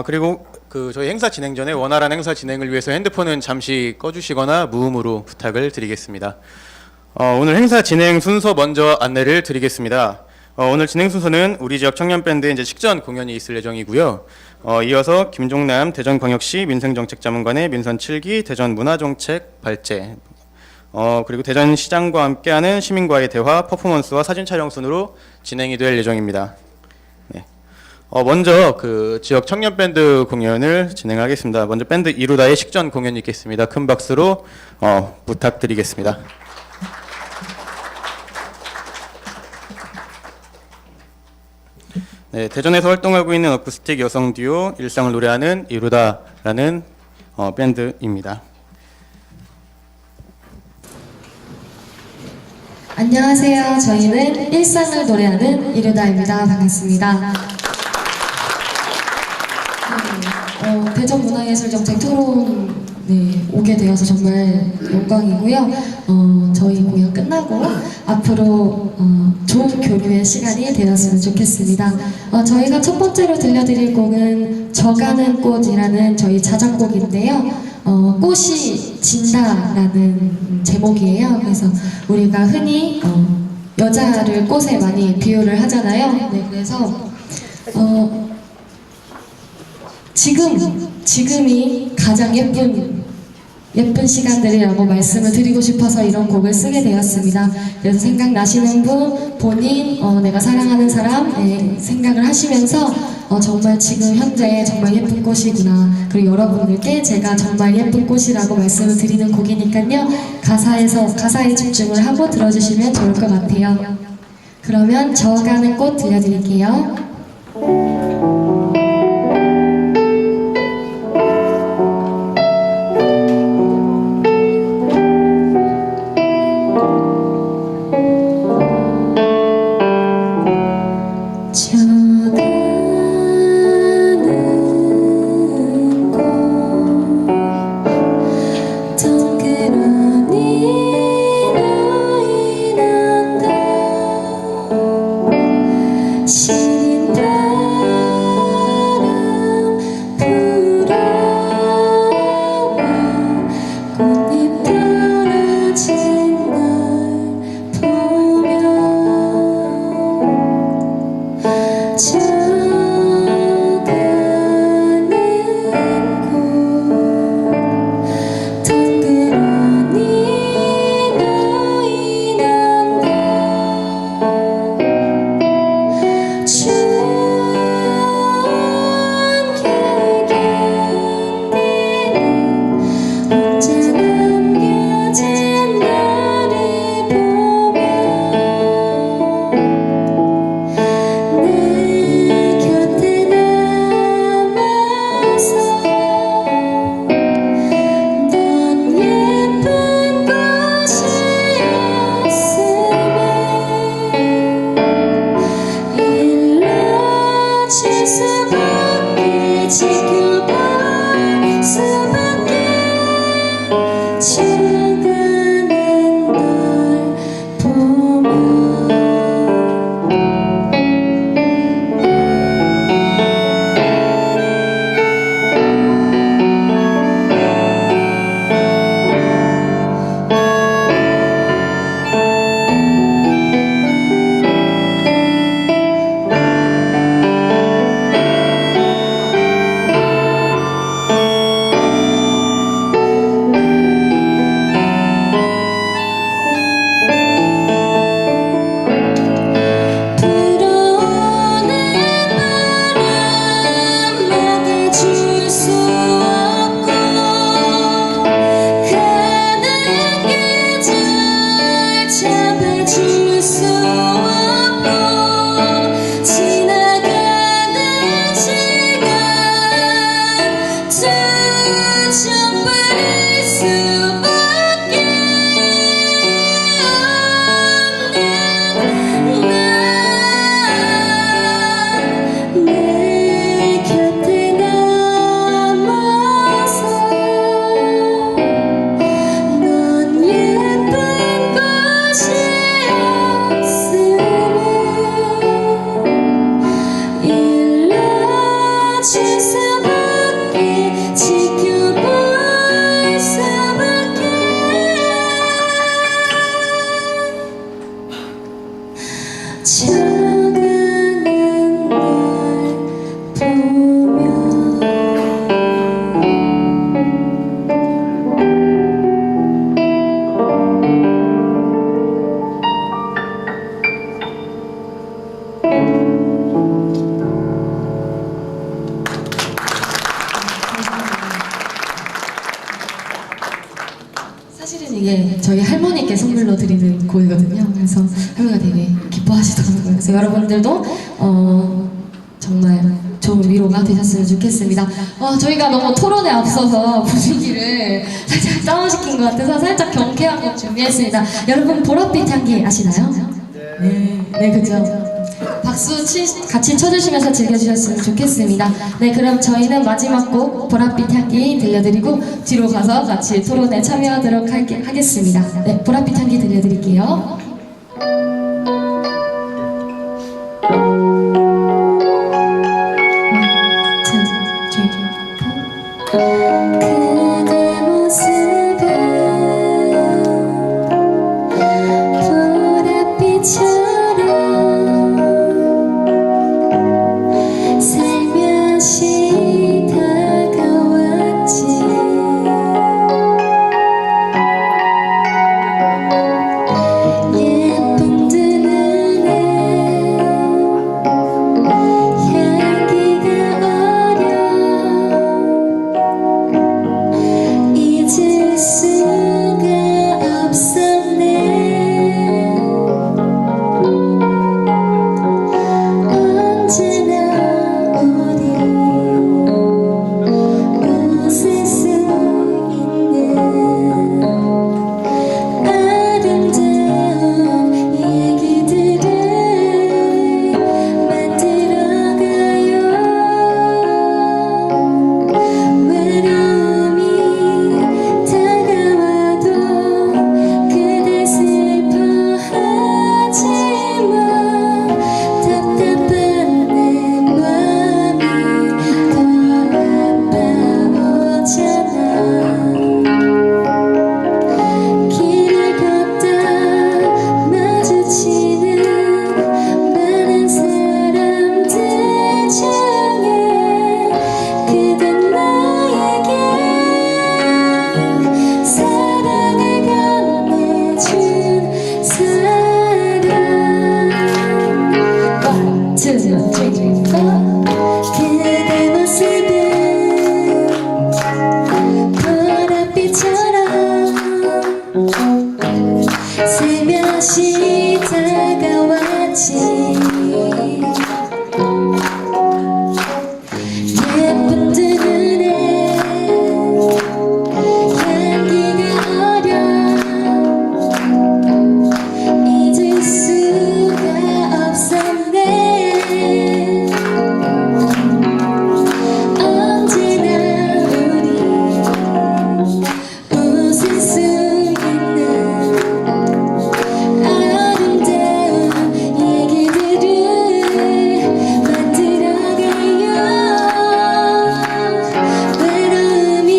그리고 저희 행사 진행 전에 원활한 행사 진행을 위해서 핸드폰은 잠시 꺼주시거나 무음으로 부탁을 드리겠습니다. 오늘 행사 진행 순서 먼저 안내를 드리겠습니다. 오늘 진행 순서는 우리 지역 청년 밴드의 이제 식전 공연이 있을 예정이고요. 이어서 김종남 대전광역시 민생정책자문관의 민선 7기 대전 문화정책 발제, 그리고 대전시장과 함께하는 시민과의 대화, 퍼포먼스와 사진 촬영 순으로 진행이 될 예정입니다. 네. 먼저 지역 청년 밴드 공연을 진행하겠습니다. 먼저 밴드 이루다의 식전 공연이 있겠습니다. 큰 박수로 부탁드리겠습니다. 네, 대전에서 활동하고 있는 어쿠스틱 여성 듀오 일상을 노래하는 이루다라는 밴드입니다. 안녕하세요. 저희는 일상을 노래하는 이루다입니다. 반갑습니다. 대전문화예술정책 토론 오게 되어서 정말 영광이고요. 저희 공연 끝나고 앞으로 좋은 교류의 시간이 되었으면 좋겠습니다. 저희가 첫 번째로 들려드릴 곡은 저가는 꽃이라는 저희 자작곡인데요. 꽃이 진다라는 제목이에요. 그래서 우리가 흔히 여자를 꽃에 많이 비유를 하잖아요. 네, 그래서 지금이 가장 예쁜 시간들이라고 말씀을 드리고 싶어서 이런 곡을 쓰게 되었습니다. 그래서 생각나시는 분, 본인, 내가 사랑하는 사람 생각을 하시면서 정말 지금 현재 정말 예쁜 꽃이구나, 그리고 여러분들께 제가 정말 예쁜 꽃이라고 말씀을 드리는 곡이니까요. 가사에 집중을 하고 들어주시면 좋을 것 같아요. 그러면 저가는 꽃 들려드릴게요. 저희 할머니께 선물로 드리는 곡이거든요. 그래서 할머니가 되게 기뻐하시더라고요. 그래서 여러분들도 정말 좋은 위로가 되셨으면 좋겠습니다. 저희가 너무 토론에 앞서서 분위기를 살짝 다운시킨 것 같아서 살짝 경쾌한 곡 준비했습니다. 여러분 보랏빛 향기 아시나요? 네, 그죠. 박수 같이 쳐주시면서 즐겨주셨으면 좋겠습니다. 네, 그럼 저희는 마지막 곡 보랏빛 향기 들려드리고 뒤로 가서 같이 토론에 참여하도록 하겠습니다. 네, 보랏빛 향기 들려드릴게요. 그대 모습은 보랏빛처럼 살며시 다가왔지. 예쁜 두 눈에 향기가 어려 잊을 수가 없었네. 언제나 우리 웃을 수 있는 아름다운 얘기들을 만들어가요. 외로움이 다가와도 그대 슬퍼하지마. 답답한 내 맘이 더 아파오잖아. 길을 걷다 마주치는 많은 사람들 중에 그댄 나에게 사랑을 건네준 사람. One, two, three, four. 그대 모습은 보랏빛처럼 살며시 다가왔지. 예쁜 두 눈에 향기가 어려 잊을 수가 없었네. 언제나 우리 웃을 수 있는 아름다운 얘기들을 만들어가요. 외로움이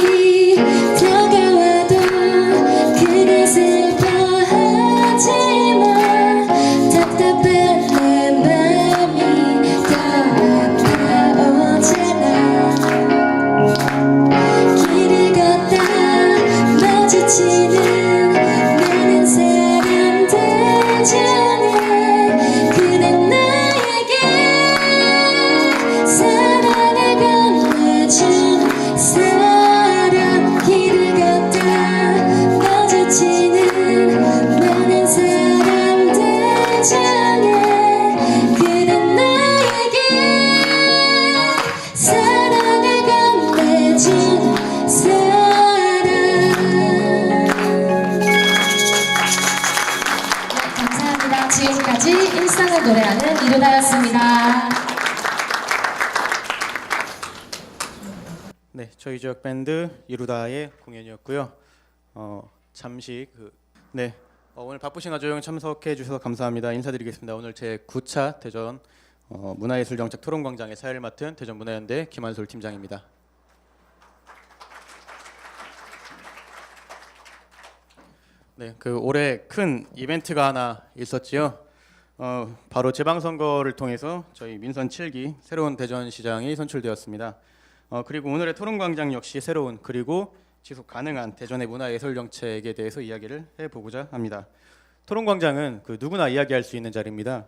다가와도 그대 슬퍼하지마. 답답한 내 맘이 더 아파오잖아. 길을 걷다 마주치는 많은 사람들 중에 그댄 나에게 사랑을 건네준 사람. 길을 걷다 마주치는 많은 사람들 중에 그댄 나에게 사랑을 건네준 사람. 감사합니다. 지금까지 일상을 노래하는 이루다였습니다. 네, 저희 지역 밴드 이루다의 공연이었고요. 잠시 오늘 바쁘신 와중 참석해 주셔서 감사합니다. 인사드리겠습니다. 오늘 제 9차 대전 문화예술정책 토론광장의 사회를 맡은 대전문화연대 김한솔 팀장입니다. 네, 올해 큰 이벤트가 하나 있었지요. 바로 재방선거를 통해서 저희 민선 7기 새로운 대전시장이 선출되었습니다. 그리고 오늘의 토론광장 역시 새로운 그리고 지속 가능한 대전의 문화예술 정책에 대해서 이야기를 해보고자 합니다. 토론광장은 누구나 이야기할 수 있는 자리입니다.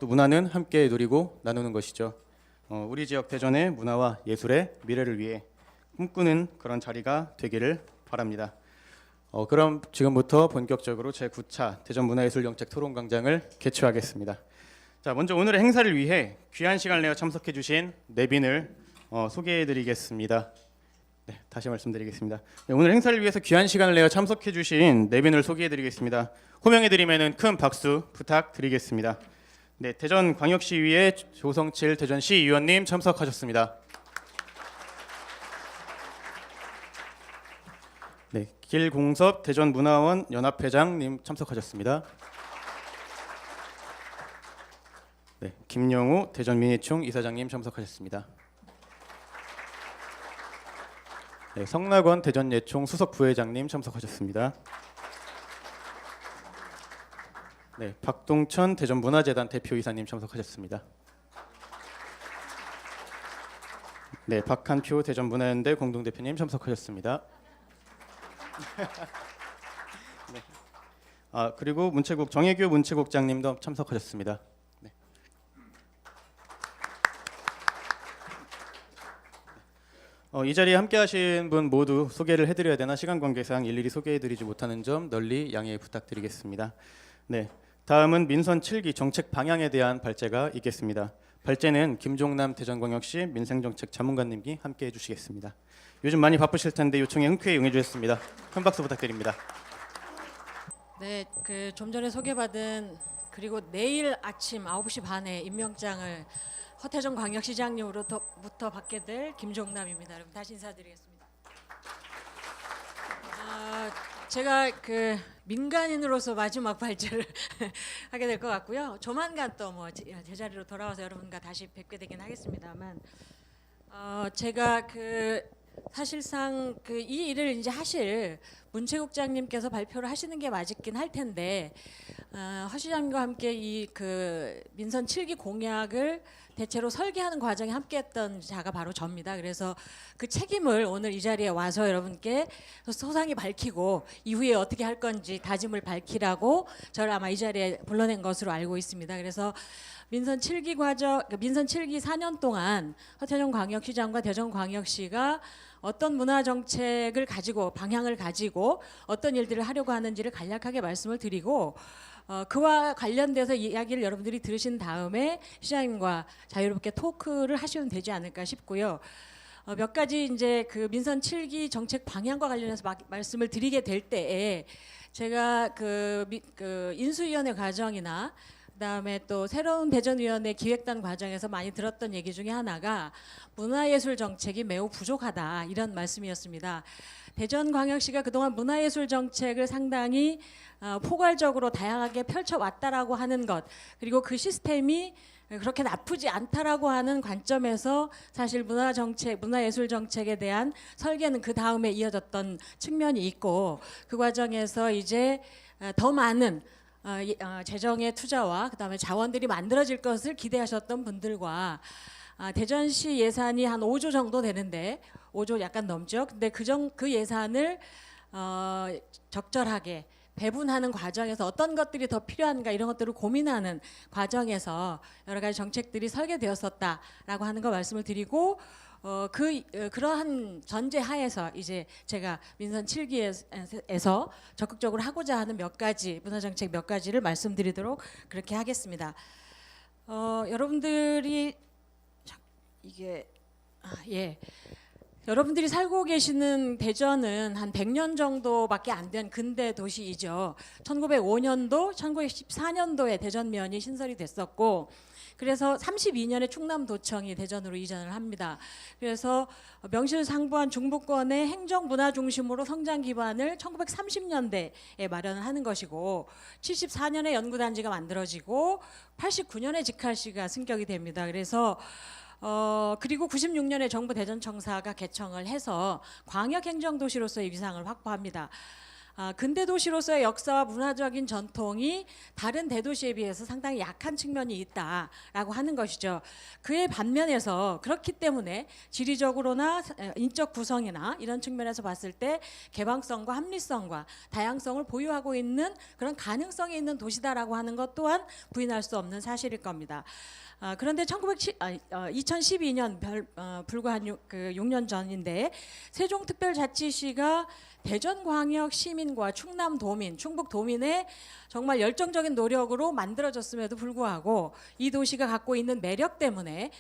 또 문화는 함께 누리고 나누는 것이죠. 우리 지역 대전의 문화와 예술의 미래를 위해 꿈꾸는 그런 자리가 되기를 바랍니다. 그럼 지금부터 본격적으로 제9차 대전문화예술정책 토론광장을 개최하겠습니다. 자, 먼저 오늘의 행사를 위해 귀한 시간을 내어 참석해 주신 내빈을 소개해 드리겠습니다. 네, 다시 말씀드리겠습니다. 네, 오늘 행사를 위해서 귀한 시간을 내어 참석해 주신 내빈을 소개해 드리겠습니다. 호명해 드리면은 큰 박수 부탁드리겠습니다. 네, 대전광역시의회 조성칠 대전시의원님 참석하셨습니다. 네, 길공섭 대전문화원 연합회장님 참석하셨습니다. 네, 김영우 대전민예총 이사장님 참석하셨습니다. 네, 성낙원 대전예총 수석부회장님 참석하셨습니다. 네, 박동천 대전문화재단 대표이사님 참석하셨습니다. 네, 박한표 대전문화연대 공동대표님 참석하셨습니다. 네. 그리고 문체국 정혜교 문체국장님도 참석하셨습니다. 네. 이 자리에 함께하신 분 모두 소개를 해드려야 되나 시간 관계상 일일이 소개해드리지 못하는 점 널리 양해 부탁드리겠습니다. 네, 다음은 민선 7기 정책 방향에 대한 발제가 있겠습니다. 발제는 김종남 대전광역시 민생정책 자문관님이 함께해 주시겠습니다. 요즘 많이 바쁘실 텐데 요청에 흔쾌히 응해주셨습니다. 큰 박수 부탁드립니다. 네, 좀 전에 소개받은 그리고 내일 아침 9시 반에 임명장을 허태정 광역시장님으로부터 받게 될 김종남입니다. 여러분 다시 인사드리겠습니다. 제가 민간인으로서 마지막 발제를 하게 될 것 같고요. 조만간 또 뭐 제자리로 돌아와서 여러분과 다시 뵙게 되긴 하겠습니다만, 제가 사실상 이 일을 이제 하실 문체국장님께서 발표를 하시는 게 맞긴 할 텐데, 허 시장님과 함께 이 민선 7기 공약을 대체로 설계하는 과정에 함께했던 자가 바로 저입니다. 그래서 그 책임을 오늘 이 자리에 와서 여러분께 소상히 밝히고 이후에 어떻게 할 건지 다짐을 밝히라고 저를 아마 이 자리에 불러낸 것으로 알고 있습니다. 그래서 민선 7기 4년 동안 허태정 광역시장과 대전광역시가 어떤 문화 정책을 가지고 방향을 가지고 어떤 일들을 하려고 하는지를 간략하게 말씀을 드리고, 그와 관련돼서 이야기를 여러분들이 들으신 다음에 시장님과 자유롭게 토크를 하시면 되지 않을까 싶고요. 몇 가지 이제 민선 7기 정책 방향과 관련해서 말씀을 드리게 될 때에 제가 인수위원회 과정이나 그다음에 또 새로운 대전위원회 기획단 과정에서 많이 들었던 얘기 중에 하나가 문화예술 정책이 매우 부족하다, 이런 말씀이었습니다. 대전광역시가 그동안 문화예술 정책을 상당히 포괄적으로 다양하게 펼쳐왔다라고 하는 것, 그리고 그 시스템이 그렇게 나쁘지 않다라고 하는 관점에서 사실 문화예술 정책에 대한 설계는 그 다음에 이어졌던 측면이 있고, 그 과정에서 이제 더 많은 재정의 투자와 그다음에 자원들이 만들어질 것을 기대하셨던 분들과, 대전시 예산이 한 5조 정도 되는데 5조 약간 넘죠. 근데 그 예산을 적절하게 배분하는 과정에서 어떤 것들이 더 필요한가 이런 것들을 고민하는 과정에서 여러 가지 정책들이 설계되었었다라고 하는 거 말씀을 드리고, 그러한 전제 하에서 이제 제가 민선 7기에서 적극적으로 하고자 하는 몇 가지 문화정책 몇 가지를 말씀드리도록 그렇게 하겠습니다. 여러분들이 여러분들이 살고 계시는 대전은 한 100년 정도밖에 안 된 근대 도시이죠. 1905년도, 1914년도에 대전면이 신설이 됐었고, 그래서 32년에 충남도청이 대전으로 이전을 합니다. 그래서 명실상부한 중부권의 행정문화 중심으로 성장 기반을 1930년대에 마련을 하는 것이고, 74년에 연구단지가 만들어지고 89년에 직할시가 승격이 됩니다. 그래서 그리고 96년에 정부 대전청사가 개청을 해서 광역행정도시로서의 위상을 확보합니다. 근대 도시로서의 역사와 문화적인 전통이 다른 대도시에 비해서 상당히 약한 측면이 있다라고 하는 것이죠. 그의 반면에서 그렇기 때문에 지리적으로나 인적 구성이나 이런 측면에서 봤을 때 개방성과 합리성과 다양성을 보유하고 있는 그런 가능성이 있는 도시다라고 하는 것 또한 부인할 수 없는 사실일 겁니다. 그런데 2012년 불과 한 6년 전인데 세종특별자치시가 대전광역 시민과 충남도민, 충북도민의 정말 열정적인 노력으로 만들어졌음에도 불구하고 이 도시가 갖고 있는 매력 때문에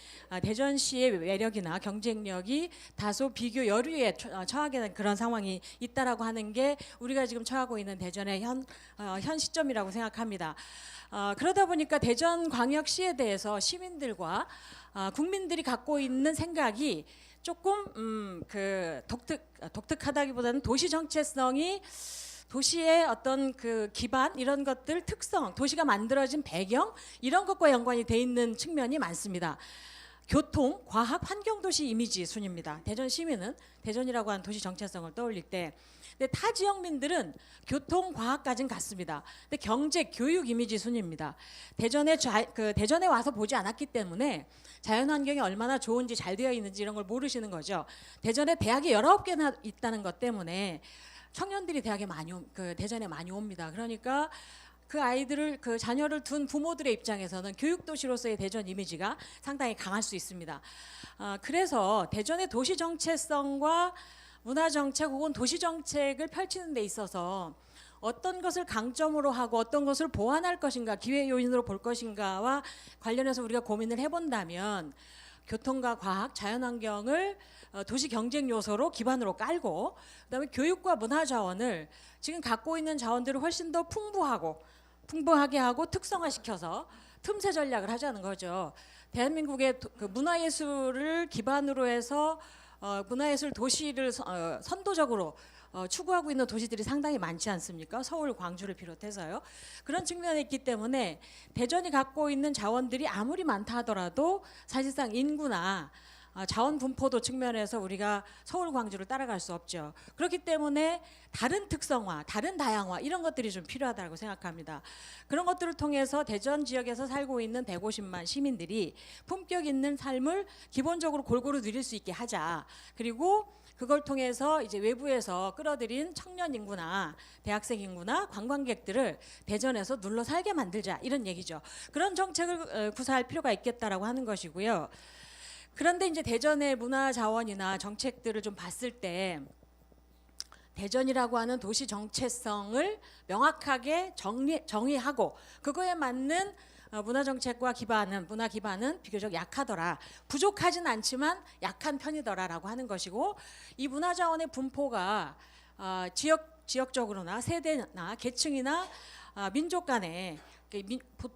대전시의 매력이나 경쟁력이 다소 비교 여류에 처하게 된 그런 상황이 있다라고 하는 게 우리가 지금 처하고 있는 대전의 현 시점이라고 생각합니다. 그러다 보니까 대전광역시에 대해서 시민들과 국민들이 갖고 있는 생각이 조금 독특하다기보다는 도시 정체성이 도시의 어떤 그 기반 이런 것들 특성, 도시가 만들어진 배경 이런 것과 연관이 돼 있는 측면이 많습니다. 교통, 과학, 환경도시 이미지 순입니다. 대전 시민은 대전이라고 하는 도시 정체성을 떠올릴 때, 근데 타 지역민들은 교통, 과학까지는 같습니다. 근데 경제, 교육 이미지 순입니다. 대전에 와서 보지 않았기 때문에 자연 환경이 얼마나 좋은지 잘 되어 있는지 이런 걸 모르시는 거죠. 대전에 대학이 19개나 있다는 것 때문에 청년들이 대전에 많이 옵니다. 그러니까 그 아이들을 그 자녀를 둔 부모들의 입장에서는 교육 도시로서의 대전 이미지가 상당히 강할 수 있습니다. 그래서 대전의 도시 정체성과 문화 정책 혹은 도시 정책을 펼치는 데 있어서 어떤 것을 강점으로 하고 어떤 것을 보완할 것인가, 기회 요인으로 볼 것인가와 관련해서 우리가 고민을 해본다면 교통과 과학, 자연환경을 도시 경쟁 요소로 기반으로 깔고 그다음에 교육과 문화 자원을 지금 갖고 있는 자원들을 훨씬 더 풍부하게 하고 특성화시켜서 틈새 전략을 하자는 거죠. 대한민국의 그 문화예술을 기반으로 해서 문화예술 도시를 선도적으로 추구하고 있는 도시들이 상당히 많지 않습니까? 서울, 광주를 비롯해서요. 그런 측면에 있기 때문에 대전이 갖고 있는 자원들이 아무리 많다 하더라도 사실상 인구나 자원 분포도 측면에서 우리가 서울, 광주를 따라갈 수 없죠. 그렇기 때문에 다른 특성화, 다른 다양화 이런 것들이 좀 필요하다고 생각합니다. 그런 것들을 통해서 대전 지역에서 살고 있는 150만 시민들이 품격 있는 삶을 기본적으로 골고루 누릴 수 있게 하자. 그리고 그걸 통해서 이제 외부에서 끌어들인 청년 인구나 대학생 인구나 관광객들을 대전에서 눌러 살게 만들자 이런 얘기죠. 그런 정책을 구사할 필요가 있겠다라고 하는 것이고요. 그런데 이제 대전의 문화 자원이나 정책들을 좀 봤을 때 대전이라고 하는 도시 정체성을 명확하게 정의하고 그거에 맞는 문화 정책과 문화 기반은 비교적 약하더라. 부족하진 않지만 약한 편이더라라고 하는 것이고 이 문화 자원의 분포가 지역적으로나 세대나 계층이나 민족 간에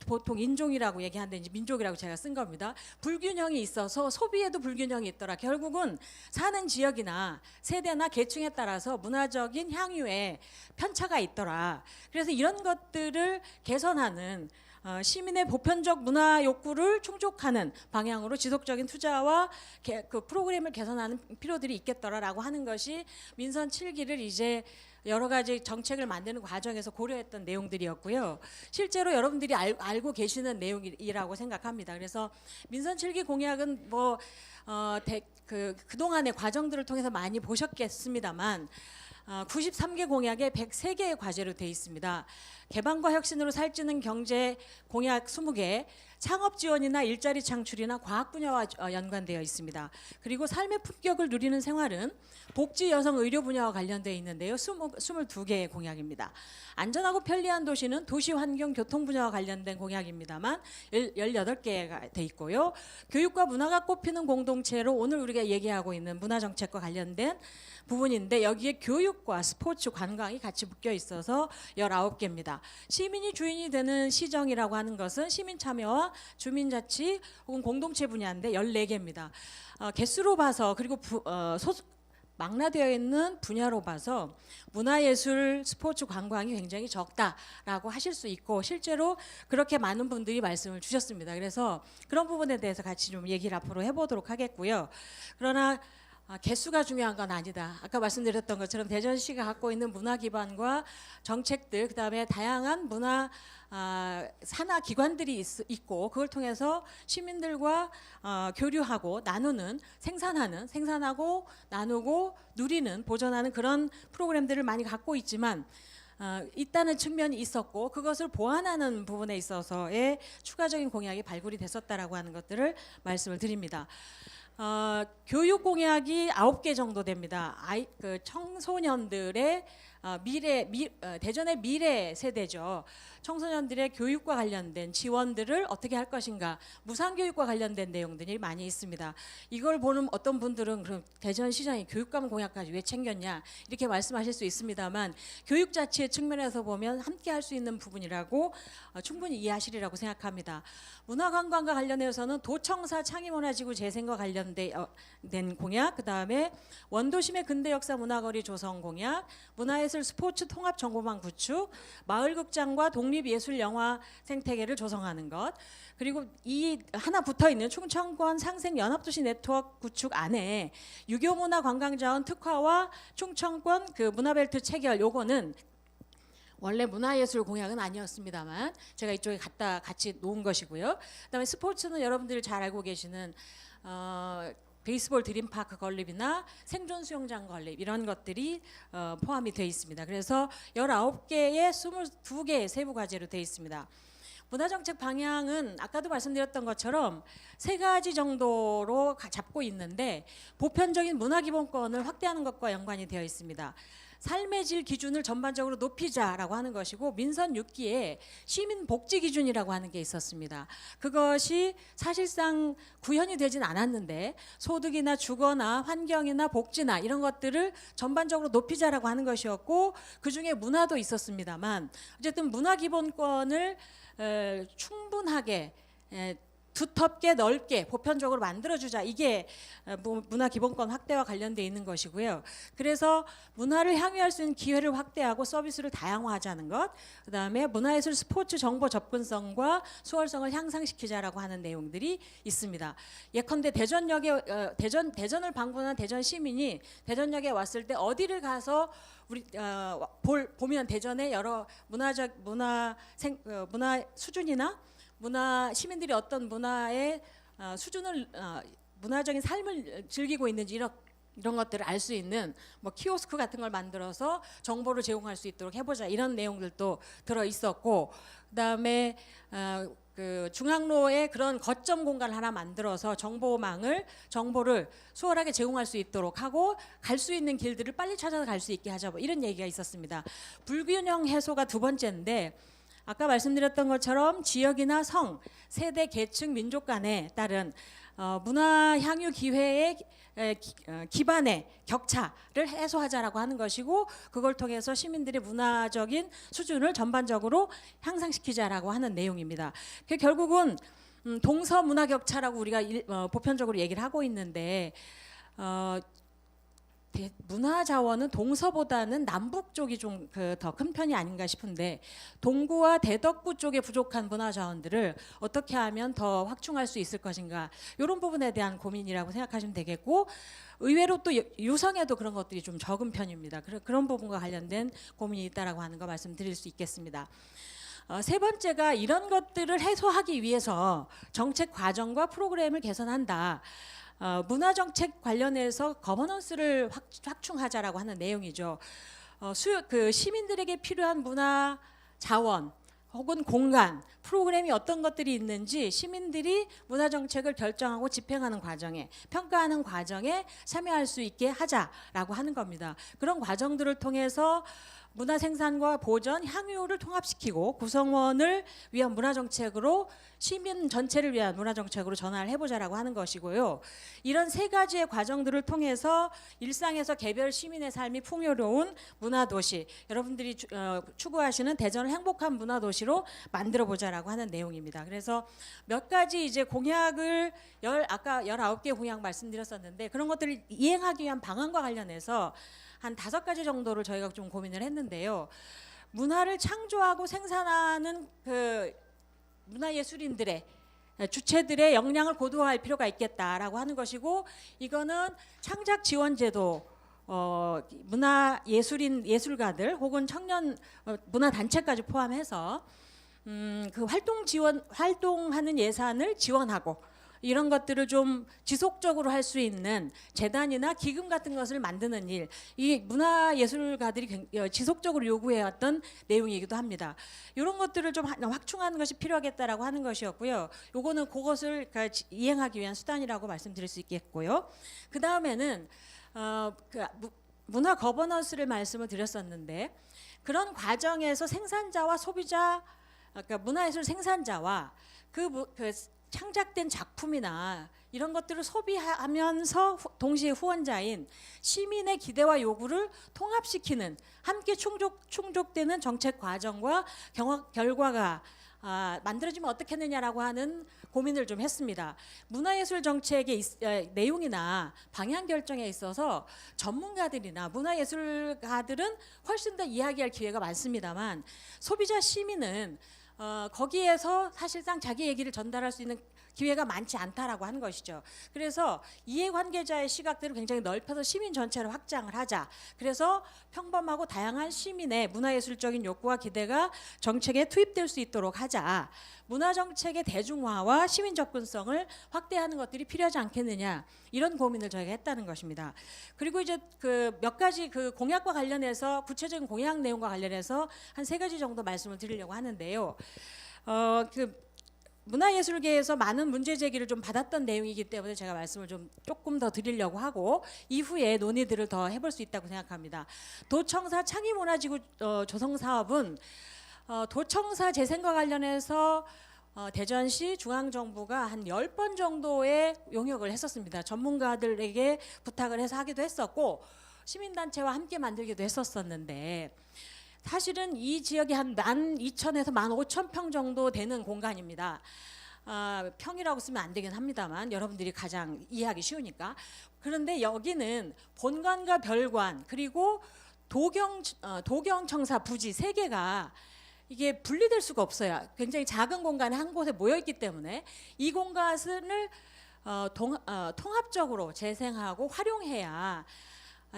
보통 인종이라고 얘기하는데 이제 민족이라고 제가 쓴 겁니다. 불균형이 있어서 소비에도 불균형이 있더라. 결국은 사는 지역이나 세대나 계층에 따라서 문화적인 향유에 편차가 있더라. 그래서 이런 것들을 개선하는 시민의 보편적 문화 욕구를 충족하는 방향으로 지속적인 투자와 그 프로그램을 개선하는 필요들이 있겠더라라고 하는 것이 민선 7기를 이제 여러 가지 정책을 만드는 과정에서 고려했던 내용들이었고요. 실제로 여러분들이 알고 계시는 내용이라고 생각합니다. 그래서 민선 7기 공약은 그동안의 과정들을 통해서 많이 보셨겠습니다만 93개 공약에 103개의 과제로 되어 있습니다. 개방과 혁신으로 살찌는 경제 공약 20개, 창업 지원이나 일자리 창출이나 과학 분야와 연관되어 있습니다. 그리고 삶의 품격을 누리는 생활은 복지, 여성, 의료 분야와 관련되어 있는데요. 22개의 공약입니다. 안전하고 편리한 도시는 도시 환경, 교통 분야와 관련된 공약입니다만 18개가 돼 있고요. 교육과 문화가 꼽히는 공동체로 오늘 우리가 얘기하고 있는 문화 정책과 관련된 부분인데 여기에 교육과 스포츠, 관광이 같이 묶여 있어서 19개입니다. 시민이 주인이 되는 시정이라고 하는 것은 시민 참여와 주민자치 혹은 공동체 분야인데 14개입니다. 개수로 봐서 그리고 망라되어 있는 분야로 봐서 문화예술, 스포츠, 관광이 굉장히 적다라고 하실 수 있고 실제로 그렇게 많은 분들이 말씀을 주셨습니다. 그래서 그런 부분에 대해서 같이 좀 얘기를 앞으로 해보도록 하겠고요. 그러나 개수가 중요한 건 아니다. 아까 말씀드렸던 것처럼 대전시가 갖고 있는 문화 기반과 정책들, 그다음에 다양한 문화 산하 기관들이 있고 그걸 통해서 시민들과 교류하고 나누는 생산하고 나누고 누리는 보존하는 그런 프로그램들을 많이 갖고 있지만 있다는 측면이 있었고 그것을 보완하는 부분에 있어서의 추가적인 공약이 발굴이 됐었다라고 하는 것들을 말씀을 드립니다. 교육 공약이 9개 정도 됩니다. 청소년들의 대전의 미래 세대죠. 청소년들의 교육과 관련된 지원들을 어떻게 할 것인가, 무상교육과 관련된 내용들이 많이 있습니다. 이걸 보는 어떤 분들은 그럼 대전시장이 교육감 공약까지 왜 챙겼냐 이렇게 말씀하실 수 있습니다만 교육 자체의 측면에서 보면 함께 할 수 있는 부분이라고 충분히 이해하시리라고 생각합니다. 문화관광과 관련해서는 도청사 창의문화지구 재생과 관련된 공약, 그 다음에 원도심의 근대역사 문화거리 조성 공약, 문화예술 스포츠 통합정보망 구축, 마을극장과 독립예술영화 생태계를 조성하는 것, 그리고 이 하나 붙어있는 충청권 상생연합도시 네트워크 구축 안에 유교문화관광자원 특화와 충청권 그 문화벨트 체결, 요거는 원래 문화예술 공약은 아니었습니다만 제가 이쪽에 갖다 같이 놓은 것이고요. 그다음에 스포츠는 여러분들이 잘 알고 계시는 베이스볼 드림파크 건립이나 생존 수영장 건립 이런 것들이 포함이 되어 있습니다. 그래서 19개의 22개의 세부 과제로 되어 있습니다. 문화정책 방향은 아까도 말씀드렸던 것처럼 3가지 정도로 잡고 있는데 보편적인 문화기본권을 확대하는 것과 연관이 되어 있습니다. 삶의 질 기준을 전반적으로 높이자라고 하는 것이고 민선 6기에 시민 복지 기준이라고 하는 게 있었습니다. 그것이 사실상 구현이 되진 않았는데 소득이나 주거나 환경이나 복지나 이런 것들을 전반적으로 높이자라고 하는 것이었고 그중에 문화도 있었습니다만 어쨌든 문화 기본권을 충분하게 두텁게 넓게 보편적으로 만들어주자, 이게 문화 기본권 확대와 관련돼 있는 것이고요. 그래서 문화를 향유할 수 있는 기회를 확대하고 서비스를 다양화하자는 것, 그다음에 문화예술 스포츠 정보 접근성과 수월성을 향상시키자라고 하는 내용들이 있습니다. 예컨대 대전역에 대전을 방문한 대전 시민이 대전역에 왔을 때 어디를 가서 우리 보면 대전의 여러 문화 수준이나 시민들이 어떤 문화의 수준을 문화적인 삶을 즐기고 있는지 이런 것들을 알 수 있는 뭐 키오스크 같은 걸 만들어서 정보를 제공할 수 있도록 해보자 이런 내용들도 들어 있었고 그다음에 그 중앙로에 그런 거점 공간을 하나 만들어서 정보를 수월하게 제공할 수 있도록 하고 갈 수 있는 길들을 빨리 찾아서 갈 수 있게 하자 뭐 이런 얘기가 있었습니다. 불균형 해소가 2번째인데 아까 말씀드렸던 것처럼 지역이나 성, 세대, 계층, 민족 간에 따른 문화 향유 기회의 기반의 격차를 해소하자라고 하는 것이고 그걸 통해서 시민들의 문화적인 수준을 전반적으로 향상시키자라고 하는 내용입니다. 결국은 동서 문화 격차라고 우리가 보편적으로 얘기를 하고 있는데 문화 자원은 동서보다는 남북 쪽이 좀 더 큰 편이 아닌가 싶은데 동구와 대덕구 쪽에 부족한 문화 자원들을 어떻게 하면 더 확충할 수 있을 것인가 이런 부분에 대한 고민이라고 생각하시면 되겠고 의외로 또 유성에도 그런 것들이 좀 적은 편입니다. 그런 부분과 관련된 고민이 있다라고 하는 거 말씀드릴 수 있겠습니다. 3번째가 이런 것들을 해소하기 위해서 정책 과정과 프로그램을 개선한다. 문화정책 관련해서 거버넌스를 확충하자라고 하는 내용이죠. 그 시민들에게 필요한 문화 자원 혹은 공간, 프로그램이 어떤 것들이 있는지 시민들이 문화정책을 결정하고 집행하는 과정에 평가하는 과정에 참여할 수 있게 하자라고 하는 겁니다. 그런 과정들을 통해서 문화 생산과 보전, 향유를 통합시키고 구성원을 위한 문화정책으로 시민 전체를 위한 문화정책으로 전환을 해보자라고 하는 것이고요. 이런 3가지의 과정들을 통해서 일상에서 개별 시민의 삶이 풍요로운 문화도시, 여러분들이 추구하시는 대전을 행복한 문화도시로 만들어보자라고 하는 내용입니다. 그래서 몇 가지 이제 공약을 아까 19개 공약 말씀드렸었는데 그런 것들을 이행하기 위한 방안과 관련해서 한 5가지 정도를 저희가 좀 고민을 했는데요. 문화를 창조하고 생산하는 그 문화예술인들의 주체들의 역량을 고도화할 필요가 있겠다라고 하는 것이고 이거는 창작 지원 제도 문화예술인 예술가들 혹은 청년 문화단체까지 포함해서 그 활동하는 예산을 지원하고 이런 것들을 좀 지속적으로 할 수 있는 재단이나 기금 같은 것을 만드는 일, 이 문화예술가들이 지속적으로 요구해왔던 내용이기도 합니다. 이런 것들을 좀 확충하는 것이 필요하겠다라고 하는 것이었고요. 요거는 그것을 이행하기 위한 수단이라고 말씀드릴 수 있겠고요. 그 다음에는 문화 거버넌스를 말씀을 드렸었는데, 그런 과정에서 생산자와 소비자, 그러니까 문화예술 생산자와 그 창작된 작품이나 이런 것들을 소비하면서 동시에 후원자인 시민의 기대와 요구를 통합시키는, 함께 충족되는 정책 과정과 결과가 만들어지면 어떻겠느냐라고 하는 고민을 좀 했습니다. 문화예술 정책의 내용이나 방향 결정에 있어서 전문가들이나 문화예술가들은 훨씬 더 이야기할 기회가 많습니다만, 소비자 시민은 거기에서 사실상 자기 얘기를 전달할 수 있는 기회가 많지 않다라고 하는 것이죠. 그래서 이해관계자의 시각들을 굉장히 넓혀서 시민 전체를 확장을 하자. 그래서 평범하고 다양한 시민의 문화예술적인 욕구와 기대가 정책에 투입될 수 있도록 하자. 문화정책의 대중화와 시민 접근성을 확대하는 것들이 필요하지 않겠느냐, 이런 고민을 저희가 했다는 것입니다. 그리고 이제 몇 가지 공약과 관련해서, 구체적인 공약 내용과 관련해서 한 3가지 정도 말씀을 드리려고 하는데요. 문화예술계에서 많은 문제 제기를 좀 받았던 내용이기 때문에 제가 말씀을 좀 조금 더 드리려고 하고, 이후에 논의들을 더 해볼 수 있다고 생각합니다. 도청사 창의문화지구 조성 사업은 도청사 재생과 관련해서 대전시 중앙정부가 한 10번 정도의 용역을 했었습니다. 전문가들에게 부탁을 해서 하기도 했었고, 시민단체와 함께 만들기도 했었었는데, 사실은 이 지역이 한 12,000에서 15,000평 정도 되는 공간입니다. 평이라고 쓰면 안 되긴 합니다만, 여러분들이 가장 이해하기 쉬우니까. 그런데 여기는 본관과 별관, 그리고 도경청사 부지 3개가 이게 분리될 수가 없어요. 굉장히 작은 공간에 한 곳에 모여 있기 때문에 이 공간을 통합적으로 재생하고 활용해야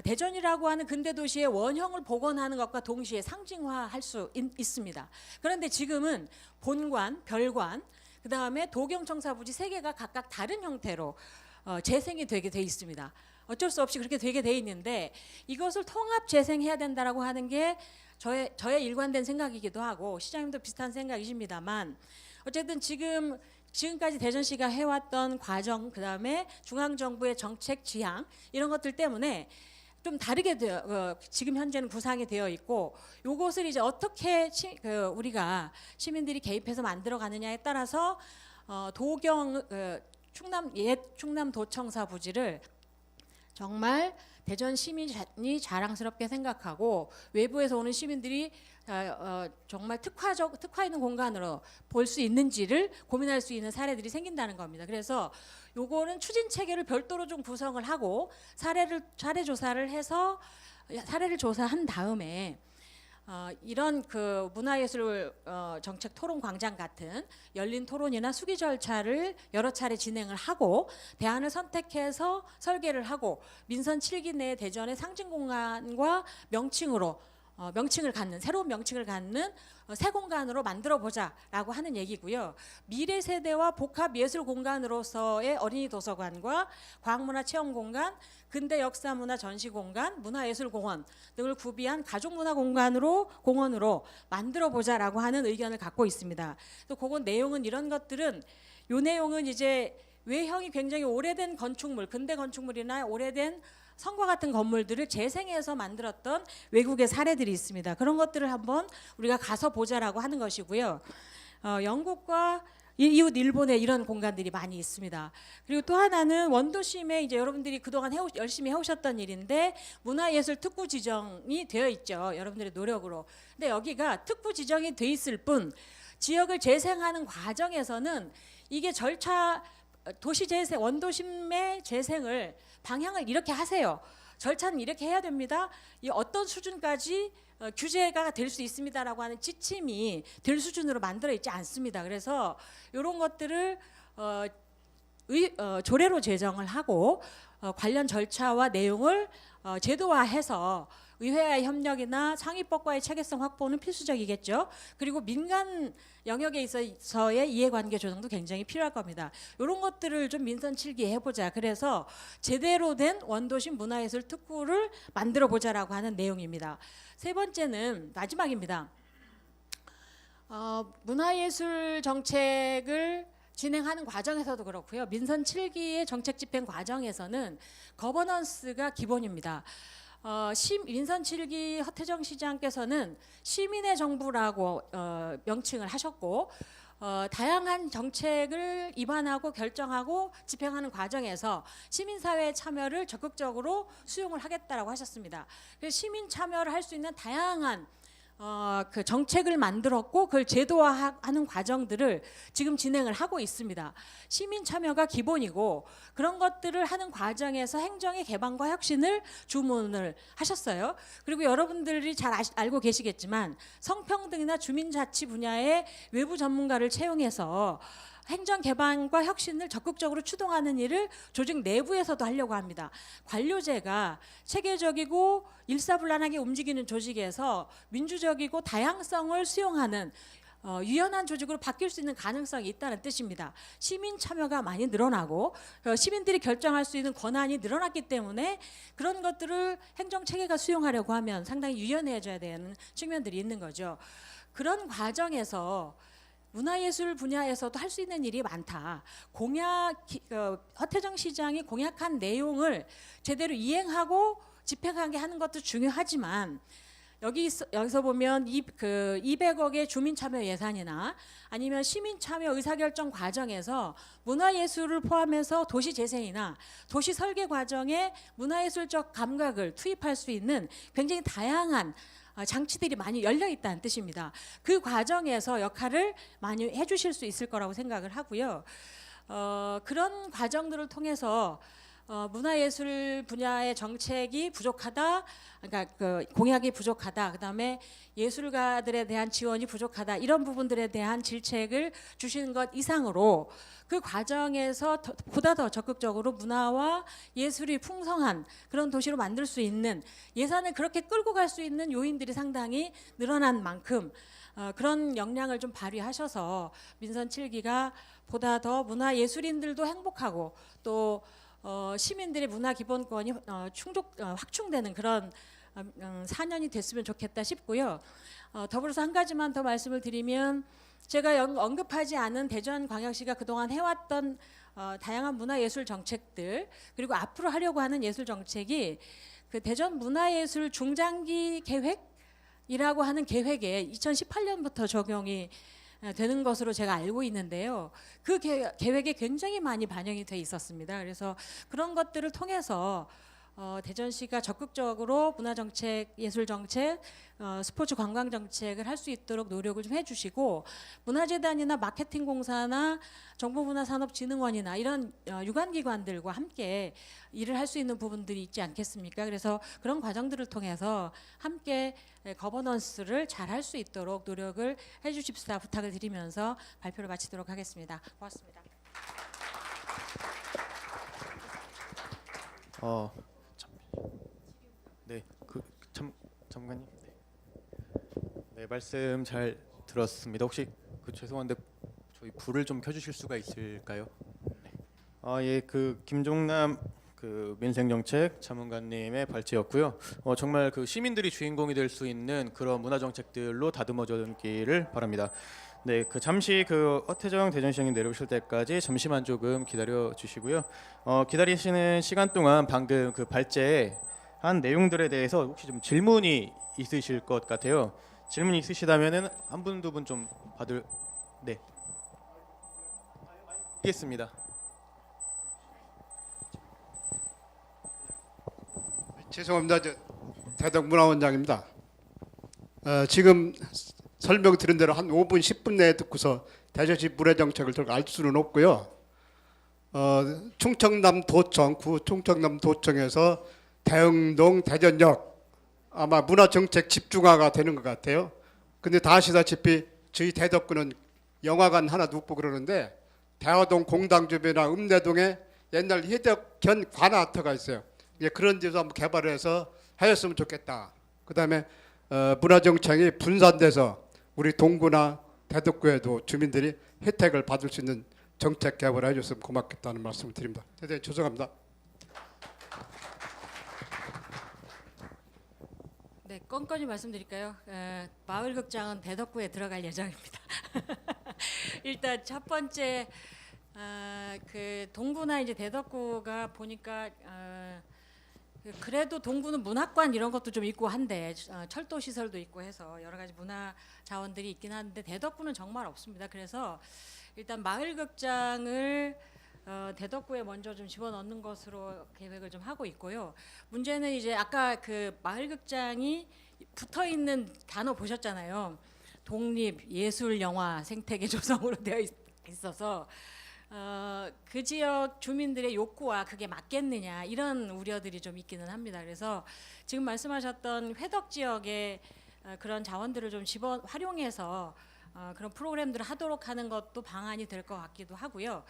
대전이라고 하는 근대 도시의 원형을 복원하는 것과 동시에 상징화할 수 있습니다. 그런데 지금은 본관, 별관, 그 다음에 도경청사 부지 3개가 각각 다른 형태로 재생이 되게 돼 있습니다. 어쩔 수 없이 그렇게 되게 돼 있는데, 이것을 통합 재생해야 된다라고 하는 게 저의 일관된 생각이기도 하고, 시장님도 비슷한 생각이십니다만, 어쨌든 지금까지 대전시가 해왔던 과정, 그 다음에 중앙정부의 정책 지향, 이런 것들 때문에 좀 다르게 지금 현재는 구상이 되어 있고, 요것을 이제 어떻게 우리가 시민들이 개입해서 만들어 가느냐에 따라서 충남 도청사 부지를 정말 대전 시민이 자랑스럽게 생각하고, 외부에서 오는 시민들이 정말 특화 있는 공간으로 볼 수 있는지를 고민할 수 있는 사례들이 생긴다는 겁니다. 그래서 요거는 추진 체계를 별도로 좀 구성을 하고, 사례 조사를 해서 사례를 조사한 다음에 이런 문화예술 정책 토론 광장 같은 열린 토론이나 수기 절차를 여러 차례 진행을 하고, 대안을 선택해서 설계를 하고, 민선 7기 내에 대전의 상징 공간과 새로운 명칭을 갖는 새 공간으로 만들어 보자라고 하는 얘기고요. 미래 세대와 복합 예술 공간으로서의 어린이 도서관과 과학문화 체험 공간, 근대 역사 문화 전시 공간, 문화예술 공원 등을 구비한 가족문화 공원으로 만들어 보자라고 하는 의견을 갖고 있습니다. 또 그건 내용은 요 내용은 이제 외형이 굉장히 오래된 건축물, 근대 건축물이나 오래된 성과 같은 건물들을 재생해서 만들었던 외국의 사례들이 있습니다. 그런 것들을 한번 우리가 가서 보자라고 하는 것이고요. 영국과 이웃 일본에 이런 공간들이 많이 있습니다. 그리고 또 하나는 원도심에 이제 여러분들이 그동안 열심히 해오셨던 일인데, 문화예술 특구 지정이 되어 있죠. 여러분들의 노력으로. 근데 여기가 특구 지정이 돼 있을 뿐, 지역을 재생하는 과정에서는 이게 도시재생, 원도심의 재생을 방향을 이렇게 하세요. 절차는 이렇게 해야 됩니다. 이 어떤 수준까지 규제가 될 수 있습니다라고 하는 지침이 될 수준으로 만들어 있지 않습니다. 그래서 이런 것들을 조례로 제정을 하고 관련 절차와 내용을 제도화해서 의회와의 협력이나 상위법과의 체계성 확보는 필수적이겠죠. 그리고 민간 영역에 있어서의 이해관계 조정도 굉장히 필요할 겁니다. 이런 것들을 좀 민선 7기 해보자. 그래서 제대로 된 원도심 문화예술 특구를 만들어 보자라고 하는 내용입니다. 세 번째는 마지막입니다. 문화예술 정책을 진행하는 과정에서도 그렇고요. 민선 7기의 정책 집행 과정에서는 거버넌스가 기본입니다. 민선 7기 허태정 시장께서는 시민의 정부라고 명칭을 하셨고 다양한 정책을 입안하고 결정하고 집행하는 과정에서 시민사회의 참여를 적극적으로 수용을 하겠다라고 하셨습니다. 그래서 시민 참여를 할 수 있는 다양한 그 정책을 만들었고 그걸 제도화하는 과정들을 지금 진행을 하고 있습니다. 시민 참여가 기본이고 그런 것들을 하는 과정에서 행정의 개방과 혁신을 주문을 하셨어요. 그리고 여러분들이 잘 알고 계시겠지만 성평등이나 주민자치 분야의 외부 전문가를 채용해서 행정 개방과 혁신을 적극적으로 추동하는 일을 조직 내부에서도 하려고 합니다. 관료제가 체계적이고 일사불란하게 움직이는 조직에서 민주적이고 다양성을 수용하는 유연한 조직으로 바뀔 수 있는 가능성이 있다는 뜻입니다. 시민 참여가 많이 늘어나고 시민들이 결정할 수 있는 권한이 늘어났기 때문에 그런 것들을 행정 체계가 수용하려고 하면 상당히 유연해져야 되는 측면들이 있는 거죠. 그런 과정에서 문화예술 분야에서도 할 수 있는 일이 많다. 허태정 시장이 공약한 내용을 제대로 이행하고 집행하게 하는 것도 중요하지만 여기서 보면 200억의 주민 참여 예산이나 아니면 시민 참여 의사결정 과정에서 문화예술을 포함해서 도시 재생이나 도시 설계 과정에 문화예술적 감각을 투입할 수 있는 굉장히 다양한 장치들이 많이 열려 있다는 뜻입니다. 그 과정에서 역할을 많이 해주실 수 있을 거라고 생각을 하고요. 그런 과정들을 통해서 문화예술 분야의 정책이 부족하다, 그러니까 그 공약이 부족하다, 그다음에 예술가들에 대한 지원이 부족하다 이런 부분들에 대한 질책을 주시는 것 이상으로 그 과정에서 보다 더 적극적으로 문화와 예술이 풍성한 그런 도시로 만들 수 있는 예산을 그렇게 끌고 갈 수 있는 요인들이 상당히 늘어난 만큼 그런 역량을 좀 발휘하셔서 민선 7기가 보다 더 문화예술인들도 행복하고 또 시민들의 문화 기본권이 확충되는 그런 4년이 됐으면 좋겠다 싶고요. 더불어서 한 가지만 더 말씀을 드리면 제가 언급하지 않은 대전광역시가 그동안 해왔던 다양한 문화예술 정책들 그리고 앞으로 하려고 하는 예술 정책이 그 대전 문화예술 중장기 계획이라고 하는 계획에 2018년부터 적용이 되는 것으로 제가 알고 있는데요. 그 계획에 굉장히 많이 반영이 돼 있었습니다. 그래서 그런 것들을 통해서 대전시가 적극적으로 문화정책, 예술정책, 스포츠 관광정책을 할 수 있도록 노력을 좀 해주시고 문화재단이나 마케팅공사나 정보문화산업진흥원이나 이런 유관기관들과 함께 일을 할 수 있는 부분들이 있지 않겠습니까? 그래서 그런 과정들을 통해서 함께 거버넌스를 잘 할 수 있도록 노력을 해주십사 부탁을 드리면서 발표를 마치도록 하겠습니다. 고맙습니다. 네, 장관님. 네, 말씀 잘 들었습니다. 혹시 죄송한데 저희 불을 좀 켜주실 수가 있을까요? 네. 예, 김종남 민생정책 자문관님의 발제였고요. 정말 시민들이 주인공이 될 수 있는 그런 문화 정책들로 다듬어졌기를 바랍니다. 네, 잠시 허태정 대전시장님 내려오실 때까지 잠시만 조금 기다려 주시고요. 기다리시는 시간 동안 방금 발제한 내용들에 대해서 혹시 좀 질문이 있으실 것 같아요. 질문이 있으시다면은 한 분 두 분 좀 네, 하겠습니다. 죄송합니다. 대덕문화원장입니다. 지금 설명 드린 대로 한 5분 10분 내에 듣고서 대전시 문화정책을 더 알 수는 없고요. 충청남도청 구 충청남도청에서 대흥동 대전역 아마 문화정책 집중화가 되는 것 같아요. 근데 다 아시다시피 저희 대덕구는 영화관 하나도 없고 그러는데 대화동 공당 주변이나 읍내동에 옛날 해덕견 관아터가 있어요. 예, 그런 데서 한번 개발을 해서 하였으면 좋겠다. 그다음에 문화정책이 분산돼서 우리 동구나 대덕구에도 주민들이 혜택을 받을 수 있는 정책 개발을 해줬으면 고맙겠다는 말씀을 드립니다. 대단히 죄송합니다. 네, 껌껌이 말씀드릴까요? 마을극장은 대덕구에 들어갈 예정입니다. 일단 첫 번째 그 동구나 이제 대덕구가 보니까 그래도 동구는 문학관 이런 것도 좀 있고 한데 철도 시설도 있고 해서 여러 가지 문화 자원들이 있긴 한데 대덕구는 정말 없습니다. 그래서 일단 마을극장을 대덕구에 먼저 좀 집어넣는 것으로 계획을 좀 하고 있고요. 문제는 이제 아까 그 마을극장이 붙어 있는 단어 보셨잖아요. 독립, 예술, 영화, 생태계 조성으로 되어 있어서 그 지역 주민들의 욕구와 그게 맞겠느냐 이런 우려들이 좀 있기는 합니다. 그래서 지금 말씀하셨던 회덕 지역의 그런 자원들을 좀 활용해서 그런 프로그램들을 하도록 하는 것도 방안이 될 것 같기도 하고요.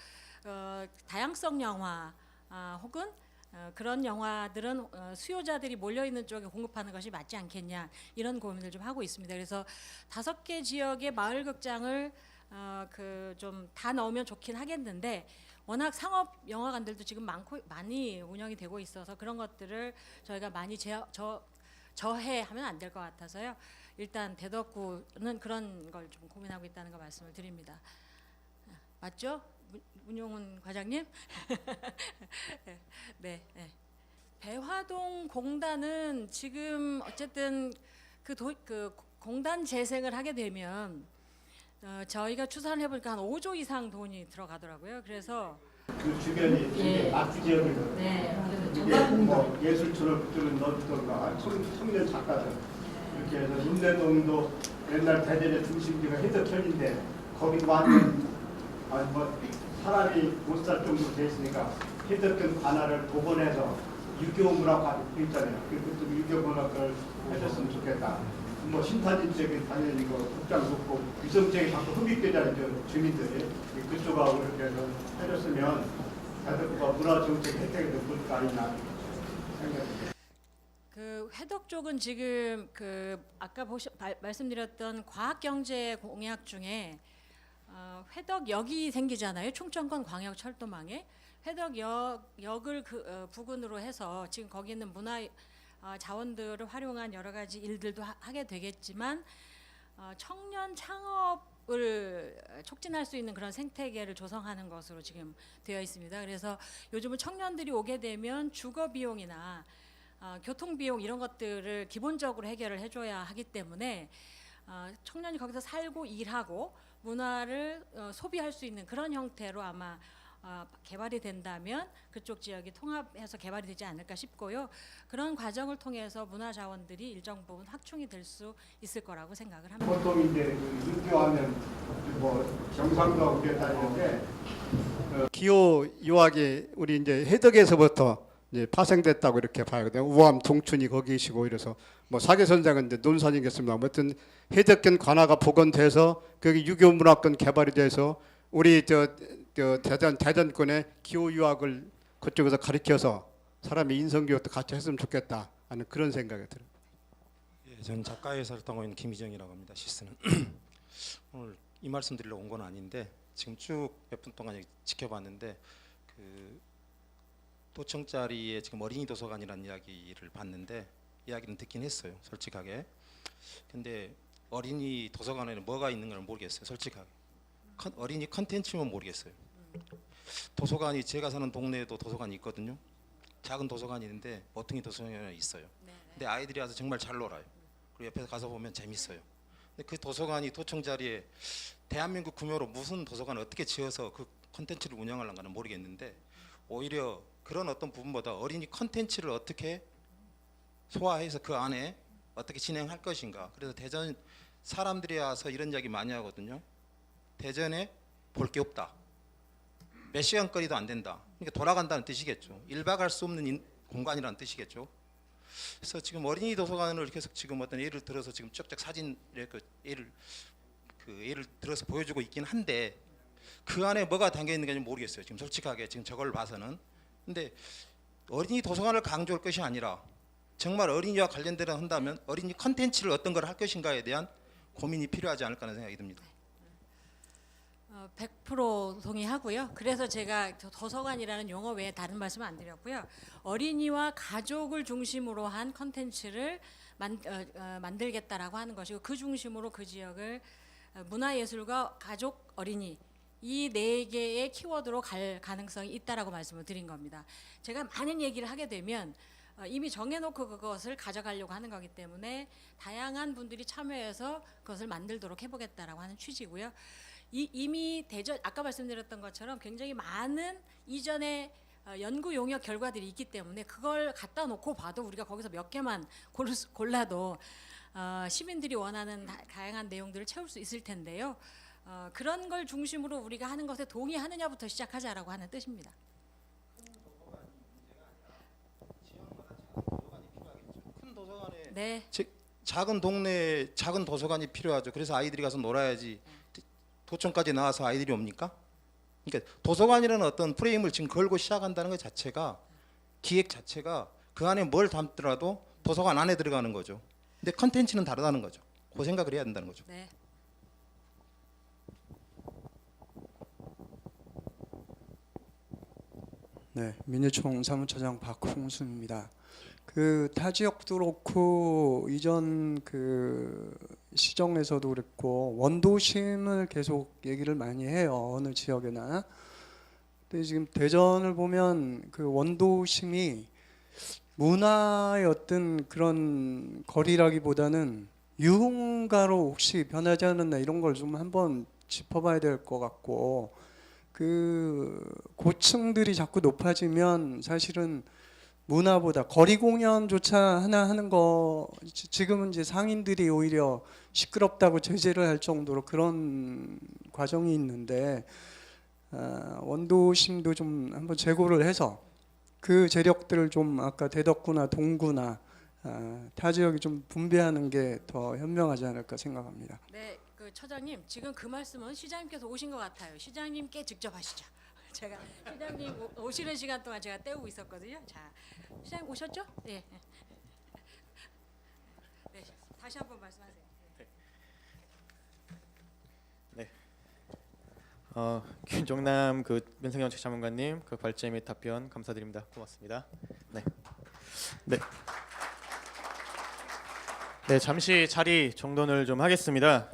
다양성 영화 혹은 그런 영화들은 수요자들이 몰려 있는 쪽에 공급하는 것이 맞지 않겠냐 이런 고민을 좀 하고 있습니다. 그래서 5개 지역의 마을 극장을 그 좀 다 넣으면 좋긴 하겠는데 워낙 상업 영화관들도 지금 많이 운영이 되고 있어서 그런 것들을 저희가 많이 저해하면 안 될 것 같아서요. 일단 대덕구는 그런 걸 좀 고민하고 있다는 거 말씀을 드립니다. 맞죠? 문용훈 과장님? 네, 네. 배화동 공단은 지금 어쨌든 그 공단 재생을 하게 되면 저희가 추산을 해보니까 한 5조 이상 돈이 들어가더라고요. 그래서 그 주변이 예. 낙지 지역을 네, 뭐 예술촌을 붙들은 넣던가 청년 작가들 이렇게 해서 읍내동도 옛날 대전의 중심지가 해덕현인데 거기도 완전 뭐 사람이 못 살 정도로 돼 있으니까 해덕현 관할을 복원해서 유교 문화관 있잖아요. 그것도 유교 문화관을 해줬으면 좋겠다. 뭐 신탄진적인 당연히 이거 국장 좋고 위성적인 자꾸 흡입되잖아요. 주민들이 그쪽하고 이렇게 해서 해줬으면 대덕구가 문화정책 혜택을 볼 거 아니냐 생각합니다. 그 회덕 쪽은 지금 그 아까 말씀드렸던 과학경제 공약 중에 회덕역이 생기잖아요. 충청권 광역철도망에 회덕역을 부근으로 해서 지금 거기 있는 문화 자원들을 활용한 여러 가지 일들도 하게 되겠지만 청년 창업을 촉진할 수 있는 그런 생태계를 조성하는 것으로 지금 되어 있습니다. 그래서 요즘은 청년들이 오게 되면 주거 비용이나 교통 비용 이런 것들을 기본적으로 해결을 해줘야 하기 때문에 청년이 거기서 살고 일하고 문화를 소비할 수 있는 그런 형태로 아마 개발이 된다면 그쪽 지역이 통합해서 개발이 되지 않을까 싶고요. 그런 과정을 통해서 문화 자원들이 일정 부분 확충이 될 수 있을 거라고 생각을 합니다. 보통 이제 그 유교하면 뭐 경상도하고 그랬다는데 기호 유학이 우리 이제 해덕에서부터 이제 파생됐다고 이렇게 봐야거든요. 우암 동춘이 거기 계시고 이래서 뭐 사계선장은 이제 논산이겠습니다. 아무튼 해덕견 관아가 복원돼서 거기 유교 문화권 개발이 돼서 우리 대전권의 기호 유학을 그쪽에서 가르쳐서 사람이 인성교육도 같이 했으면 좋겠다 하는 그런 생각이 들어요. 예, 저는 작가회사 활동하고 있는 김희정이라고 합니다. 시스는 오늘 이 말씀 드리러 온 건 아닌데 지금 쭉 몇 분 동안 지켜봤는데 그 도청자리에 지금 어린이 도서관이라는 이야기를 봤는데 이야기는 듣긴 했어요. 솔직하게. 근데 어린이 도서관에는 뭐가 있는 걸 모르겠어요. 솔직하게. 어린이 컨텐츠면 모르겠어요. 도서관이 제가 사는 동네에도 도서관이 있거든요. 작은 도서관이 있는데 모퉁이 도서관이 있어요. 근데 아이들이 와서 정말 잘 놀아요. 그리고 옆에서 가서 보면 재밌어요. 근데 그 도서관이 도청 자리에 대한민국 규모로 무슨 도서관을 어떻게 지어서 그 컨텐츠를 운영하려는가는 모르겠는데 오히려 그런 어떤 부분보다 어린이 컨텐츠를 어떻게 소화해서 그 안에 어떻게 진행할 것인가. 그래서 대전 사람들이 와서 이런 이야기 많이 하거든요. 대전에 볼 게 없다. 몇 시간 거리도 안 된다. 그러니까 돌아간다는 뜻이겠죠. 1박 할 수 없는 공간이라는 뜻이겠죠. 그래서 지금 어린이 도서관을 계속 지금 어떤 예를 들어서 지금 쭉쭉 사진 예를 들어서 보여주고 있긴 한데 그 안에 뭐가 담겨 있는 지 모르겠어요. 지금 솔직하게 지금 저걸 봐서는. 근데 어린이 도서관을 강조할 것이 아니라 정말 어린이와 관련되어 한다면 어린이 컨텐츠를 어떤 걸 할 것인가에 대한 고민이 필요하지 않을까 하는 생각이 듭니다. 100% 동의하고요. 그래서 제가 도서관이라는 용어 외에 다른 말씀은 안 드렸고요. 어린이와 가족을 중심으로 한 컨텐츠를 만들겠다라고 하는 것이고 그 중심으로 그 지역을 문화예술과 가족, 어린이 이 네 개의 키워드로 갈 가능성이 있다라고 말씀을 드린 겁니다. 제가 많은 얘기를 하게 되면 이미 정해놓고 그것을 가져가려고 하는 거기 때문에 다양한 분들이 참여해서 그것을 만들도록 해보겠다라고 하는 취지고요. 이미 대전 아까 말씀드렸던 것처럼 굉장히 많은 이전에 연구 용역 결과들이 있기 때문에 그걸 갖다 놓고 봐도 우리가 거기서 몇 개만 골라도 시민들이 원하는 다양한 내용들을 채울 수 있을 텐데요. 그런 걸 중심으로 우리가 하는 것에 동의하느냐부터 시작하자라고 하는 뜻입니다. 큰 도서관에 네. 작은 동네에 작은 도서관이 필요하죠. 그래서 아이들이 가서 놀아야지 도청까지 나와서 아이들이 옵니까? 그러니까 도서관이라는 어떤 프레임을 지금 걸고 시작한다는 것 자체가 기획 자체가 그 안에 뭘 담더라도 도서관 안에 들어가는 거죠. 근데 컨텐츠는 다르다는 거죠. 그 생각을 해야 된다는 거죠. 네. 네, 민주총 사무처장 박홍순입니다. 그 타 지역도 그렇고 이전 그 시정에서도 그랬고 원도심을 계속 얘기를 많이 해요. 어느 지역에나. 근데 지금 대전을 보면 그 원도심이 문화의 어떤 그런 거리라기보다는 유흥가로 혹시 변하지 않았나 이런 걸 좀 한번 짚어봐야 될 것 같고 그 고층들이 자꾸 높아지면 사실은 문화보다 거리 공연조차 하나 하는 거 지금은 이제 상인들이 오히려 시끄럽다고 제재를 할 정도로 그런 과정이 있는데 원도심도 좀 한번 재고를 해서 그 재력들을 좀 아까 대덕구나 동구나 타 지역이 좀 분배하는 게 더 현명하지 않을까 생각합니다. 네, 그 처장님 지금 그 말씀은 시장님께서 오신 것 같아요. 시장님께 직접 하시죠. 제가 시장님 오시는 시간 동안 제가 때우고 있었거든요. 자, 시장님 오셨죠? 네. 네, 다시 한번 말씀하세요. 네. 김종남 그 민생정책 자문관님 그 발제 및 답변 감사드립니다. 고맙습니다. 네. 네. 네, 잠시 자리 정돈을 좀 하겠습니다.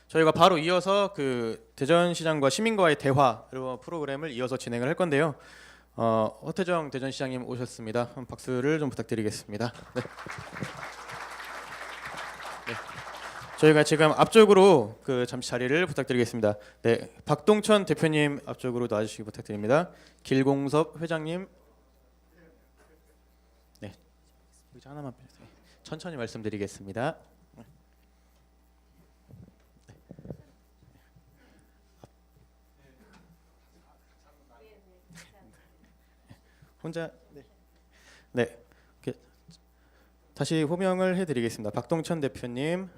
저희가 바로 이어서 그 대전시장과 시민과의 대화 프로그램을 이어서 진행을 할 건데요. 허태정 대전시장님 오셨습니다. 한번 박수를 좀 부탁드리겠습니다. 네. 네. 저희가 지금 앞쪽으로 그 잠시 자리를 부탁드리겠습니다. 네, 박동천 대표님 앞쪽으로 나와주시기 부탁드립니다. 길공섭 회장님, 네, 여기 하나만 천천히 말씀드리겠습니다. 혼자 네. 다시 호명을 해드리겠습니다. 박동천 대표님,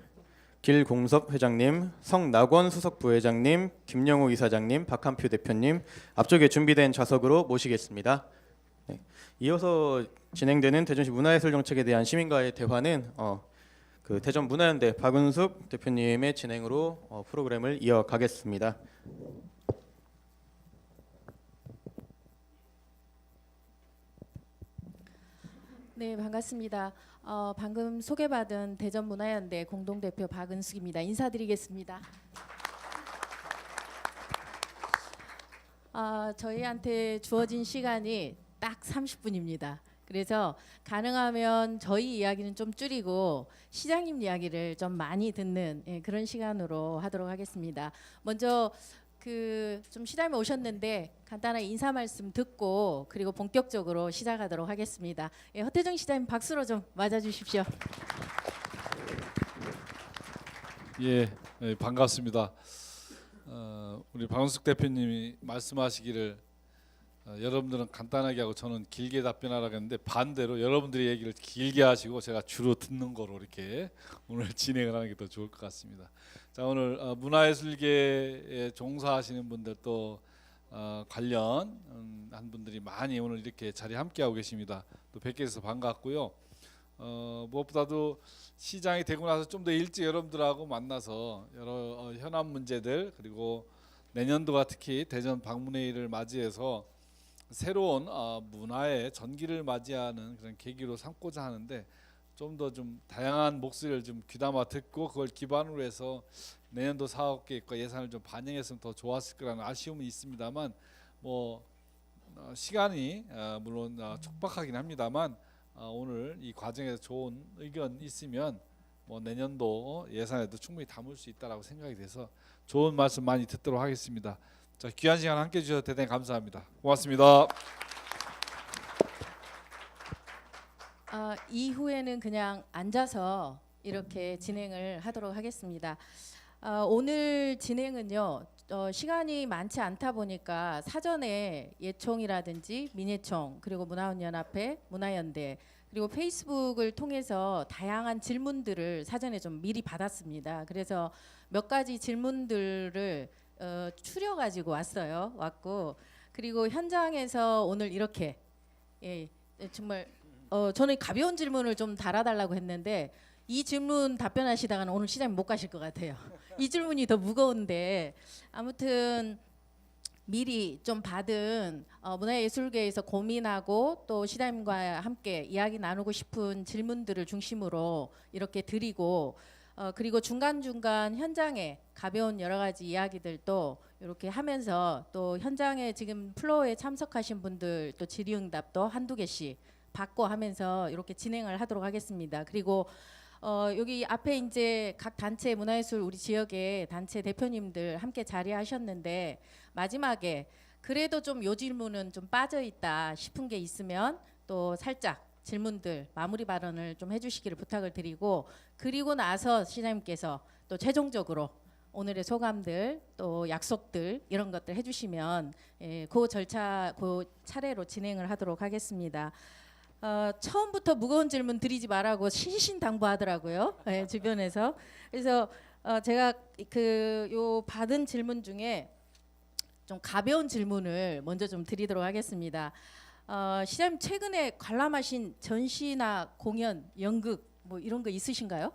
길공섭 회장님, 성낙원 수석 부회장님, 김영우 이사장님, 박한표 대표님 앞쪽에 준비된 좌석으로 모시겠습니다. 네. 이어서 진행되는 대전시 문화예술 정책에 대한 시민과의 대화는 그 대전 문화연대 박은숙 대표님의 진행으로 프로그램을 이어가겠습니다. 네, 반갑습니다. 방금 소개받은 대전문화연대 공동대표 박은숙입니다. 인사드리겠습니다. 저희한테 주어진 시간이 딱 30분입니다. 그래서 가능하면 저희 이야기는 좀 줄이고 시장님 이야기를 좀 많이 듣는 그런 시간으로 하도록 하겠습니다. 먼저 좀 시장님 오셨는데 간단하게 인사 말씀 듣고 그리고 본격적으로 시작하도록 하겠습니다. 허태정 시장님 박수로 좀 맞아주십시오. 예, 반갑습니다. 우리 박은숙 대표님이 말씀하시기를 여러분들은 간단하게 하고 저는 길게 답변하라고 했는데 반대로 여러분들이 얘기를 길게 하시고 제가 주로 듣는 거로 이렇게 오늘 진행을 하는 게 더 좋을 것 같습니다. 자, 오늘 문화예술계에 종사하시는 분들 또 관련 한 분들이 많이 오늘 이렇게 자리에 함께하고 계십니다. 또 뵙게 돼서 반갑고요. 무엇보다도 시장이 되고 나서 좀 더 일찍 여러분들하고 만나서 여러 현안 문제들 그리고 내년도가 특히 대전 방문회의를 맞이해서 새로운 문화의 전기를 맞이하는 그런 계기로 삼고자 하는데 좀 더 좀 다양한 목소리를 좀 귀담아 듣고 그걸 기반으로 해서 내년도 사업 계획과 예산을 좀 반영했으면 더 좋았을 거라는 아쉬움은 있습니다만 뭐 시간이 물론 촉박하긴 합니다만 오늘 이 과정에서 좋은 의견 있으면 뭐 내년도 예산에도 충분히 담을 수 있다라고 생각이 돼서 좋은 말씀 많이 듣도록 하겠습니다. 자, 귀한 시간 함께 해주셔서 대단히 감사합니다. 고맙습니다. 이후에는 그냥 앉아서 이렇게 진행을 하도록 하겠습니다. 오늘 진행은요. 시간이 많지 않다 보니까 사전에 예총이라든지 민예총 그리고 문화원연합회, 문화연대 그리고 페이스북을 통해서 다양한 질문들을 사전에 좀 미리 받았습니다. 그래서 몇 가지 질문들을 추려가지고 왔고 그리고 현장에서 오늘 이렇게 정말 저는 가벼운 질문을 좀 달아달라고 했는데 이 질문 답변하시다가는 오늘 시장님 못 가실 것 같아요. 이 질문이 더 무거운데 아무튼 미리 좀 받은 문화예술계에서 고민하고 또 시장님과 함께 이야기 나누고 싶은 질문들을 중심으로 이렇게 드리고 그리고 중간중간 현장에 가벼운 여러 가지 이야기들도 이렇게 하면서 또 현장에 지금 플로어에 참석하신 분들 또 질의응답도 한두 개씩 받고 하면서 이렇게 진행을 하도록 하겠습니다. 그리고 여기 앞에 이제 각 단체 문화예술 우리 지역의 단체 대표님들 함께 자리하셨는데 마지막에 그래도 좀 요 질문은 좀 빠져 있다 싶은 게 있으면 또 살짝 질문들 마무리 발언을 좀 해주시기를 부탁을 드리고 그리고 나서 시장님께서 또 최종적으로 오늘의 소감들 또 약속들 이런 것들 해주시면 그 절차 그 차례로 진행을 하도록 하겠습니다. 처음부터 무거운 질문 드리지 말라고 신신당부하더라고요. 주변에서. 그래서 제가 요 받은 질문 중에 좀 가벼운 질문을 먼저 좀 드리도록 하겠습니다. 시장님 최근에 관람하신 전시나 공연, 연극 뭐 이런 거 있으신가요?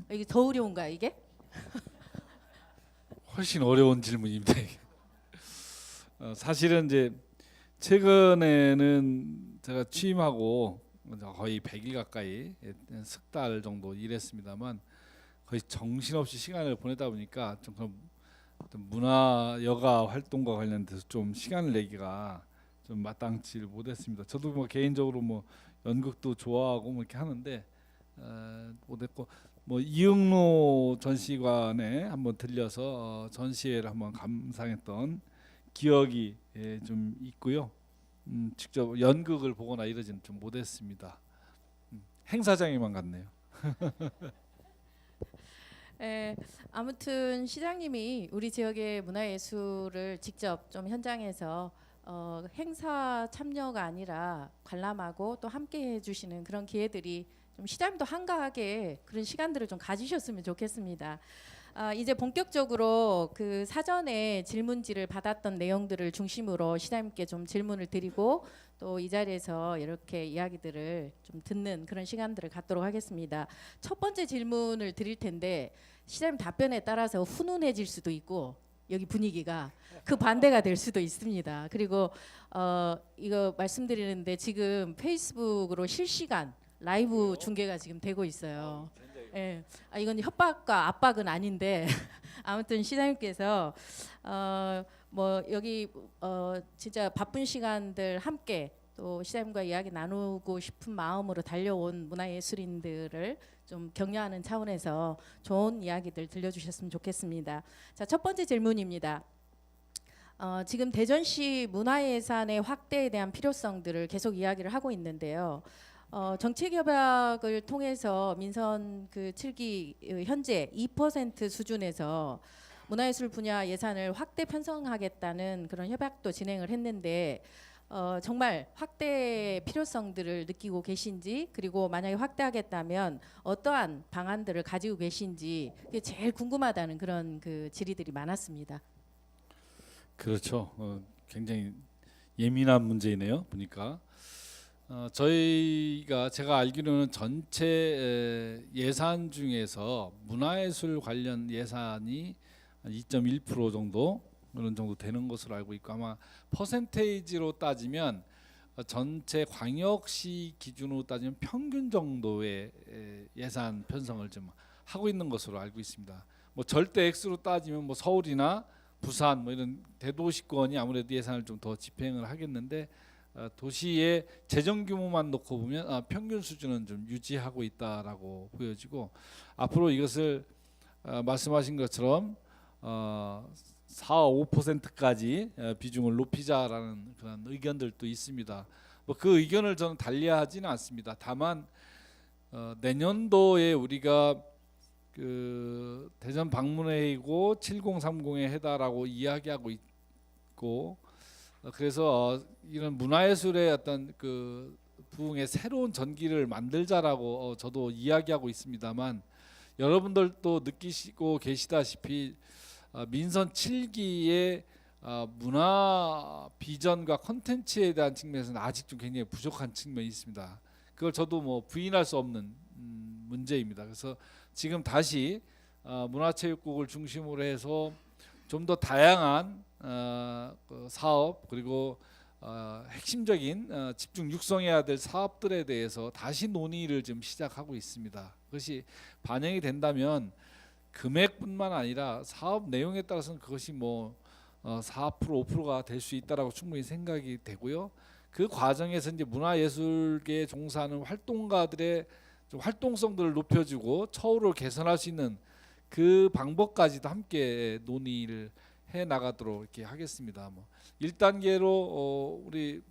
이게 더 어려운가요, 이게? 훨씬 어려운 질문입니다. 사실은 이제 최근에는 제가 취임하고 거의 100일 가까이 석 달 정도 일했습니다만 거의 정신없이 시간을 보내다 보니까 좀 그런 어떤 문화 여가 활동과 관련돼서 좀 시간을 내기가 좀 마땅치를 못했습니다. 저도 뭐 개인적으로 뭐 연극도 좋아하고 뭐 이렇게 하는데 못했고 뭐 이응로 전시관에 한번 들려서 전시회를 한번 감상했던 기억이 좀 있고요. 직접 연극을 보거나 이러지는 좀 못했습니다. 행사장에만 갔네요. 아무튼 시장님이 우리 지역의 문화예술을 직접 좀 현장에서 행사 참여가 아니라 관람하고 또 함께 해주시는 그런 기회들이 좀 시장님도 한가하게 그런 시간들을 좀 가지셨으면 좋겠습니다. 이제 본격적으로 그 사전에 질문지를 받았던 내용들을 중심으로 시장님께 좀 질문을 드리고 또 이 자리에서 이렇게 이야기들을 좀 듣는 그런 시간들을 갖도록 하겠습니다. 첫 번째 질문을 드릴 텐데 시장님 답변에 따라서 훈훈해질 수도 있고 여기 분위기가 그 반대가 될 수도 있습니다. 그리고 이거 말씀드리는데 지금 페이스북으로 실시간 라이브 중계가 지금 되고 있어요. 예, 이건 협박과 압박은 아닌데 아무튼 시장님께서 뭐 여기 진짜 바쁜 시간들 함께 또 시장님과 이야기 나누고 싶은 마음으로 달려온 문화예술인들을 좀 격려하는 차원에서 좋은 이야기들 들려주셨으면 좋겠습니다. 자, 첫 번째 질문입니다. 지금 대전시 문화예산의 확대에 대한 필요성들을 계속 이야기를 하고 있는데요. 정책협약을 통해서 민선 그 7기 현재 2% 수준에서 문화예술 분야 예산을 확대 편성하겠다는 그런 협약도 진행을 했는데 정말 확대 필요성들을 느끼고 계신지, 그리고 만약에 확대하겠다면 어떠한 방안들을 가지고 계신지, 그게 제일 궁금하다는 그런 그 질의들이 많았습니다. 그렇죠. 굉장히 예민한 문제이네요. 보니까 저희가 제가 알기로는 전체 예산 중에서 문화예술 관련 예산이 한 2.1% 정도 그런 정도 되는 것으로 알고 있고, 아마 퍼센테이지로 따지면 전체 광역시 기준으로 따지면 평균 정도의 예산 편성을 좀 하고 있는 것으로 알고 있습니다. 뭐 절대 액수로 따지면 뭐 서울이나 부산 뭐 이런 대도시권이 아무래도 예산을 좀 더 집행을 하겠는데, 도시의 재정 규모만 놓고 보면 평균 수준은 좀 유지하고 있다라고 보여지고, 앞으로 이것을 말씀하신 것처럼 4~5%까지 비중을 높이자라는 그런 의견들도 있습니다. 뭐 그 의견을 저는 달리하지는 않습니다. 다만 내년도에 우리가 그 대전 방문회의고 7030의 해다라고 이야기하고 있고, 그래서 이런 문화예술의 어떤 그 부흥의 새로운 전기를 만들자라고 저도 이야기하고 있습니다만, 여러분들도 느끼시고 계시다시피 민선 7기의 문화 비전과 콘텐츠에 대한 측면에서는 아직 좀 굉장히 부족한 측면이 있습니다. 그걸 저도 뭐 부인할 수 없는 문제입니다. 그래서 지금 다시 문화체육국을 중심으로 해서 좀 더 다양한 그 사업, 그리고 핵심적인 집중 육성해야 될 사업들에 대해서 다시 논의를 좀 시작하고 있습니다. 그것이 반영이 된다면 금액뿐만 아니라 사업 내용에 따라서는 그것이 뭐 4%, 5%가 될 수 있다라고 충분히 생각이 되고요. 그 과정에서 이제 문화예술계에 종사하는 활동가들의 좀 활동성들을 높여주고 처우를 개선할 수 있는 그 방법까지도 함께 논의를 해 나가도록 이렇게 하겠습니다. 뭐 1단계로 우리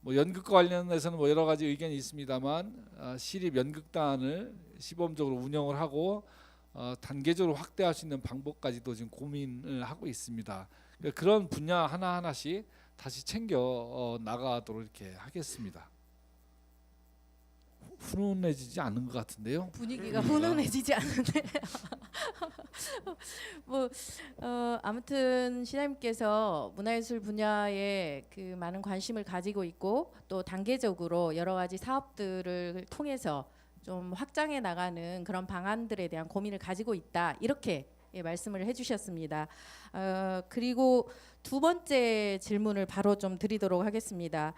뭐 연극과 관련해서는 뭐 여러 가지 의견이 있습니다만, 시립 연극단을 시범적으로 운영을 하고 단계적으로 확대할 수 있는 방법까지도 지금 고민을 하고 있습니다. 그런 분야 하나하나씩 다시 챙겨 나가도록 이렇게 하겠습니다. 훈훈해지지 않은 것 같은데요. 분위기가 훈훈해지지 않은데. 뭐 아무튼 시장님께서 문화예술 분야에 그 많은 관심을 가지고 있고, 또 단계적으로 여러 가지 사업들을 통해서 좀 확장해 나가는 그런 방안들에 대한 고민을 가지고 있다, 이렇게 말씀을 해주셨습니다. 그리고 두 번째 질문을 바로 좀 드리도록 하겠습니다.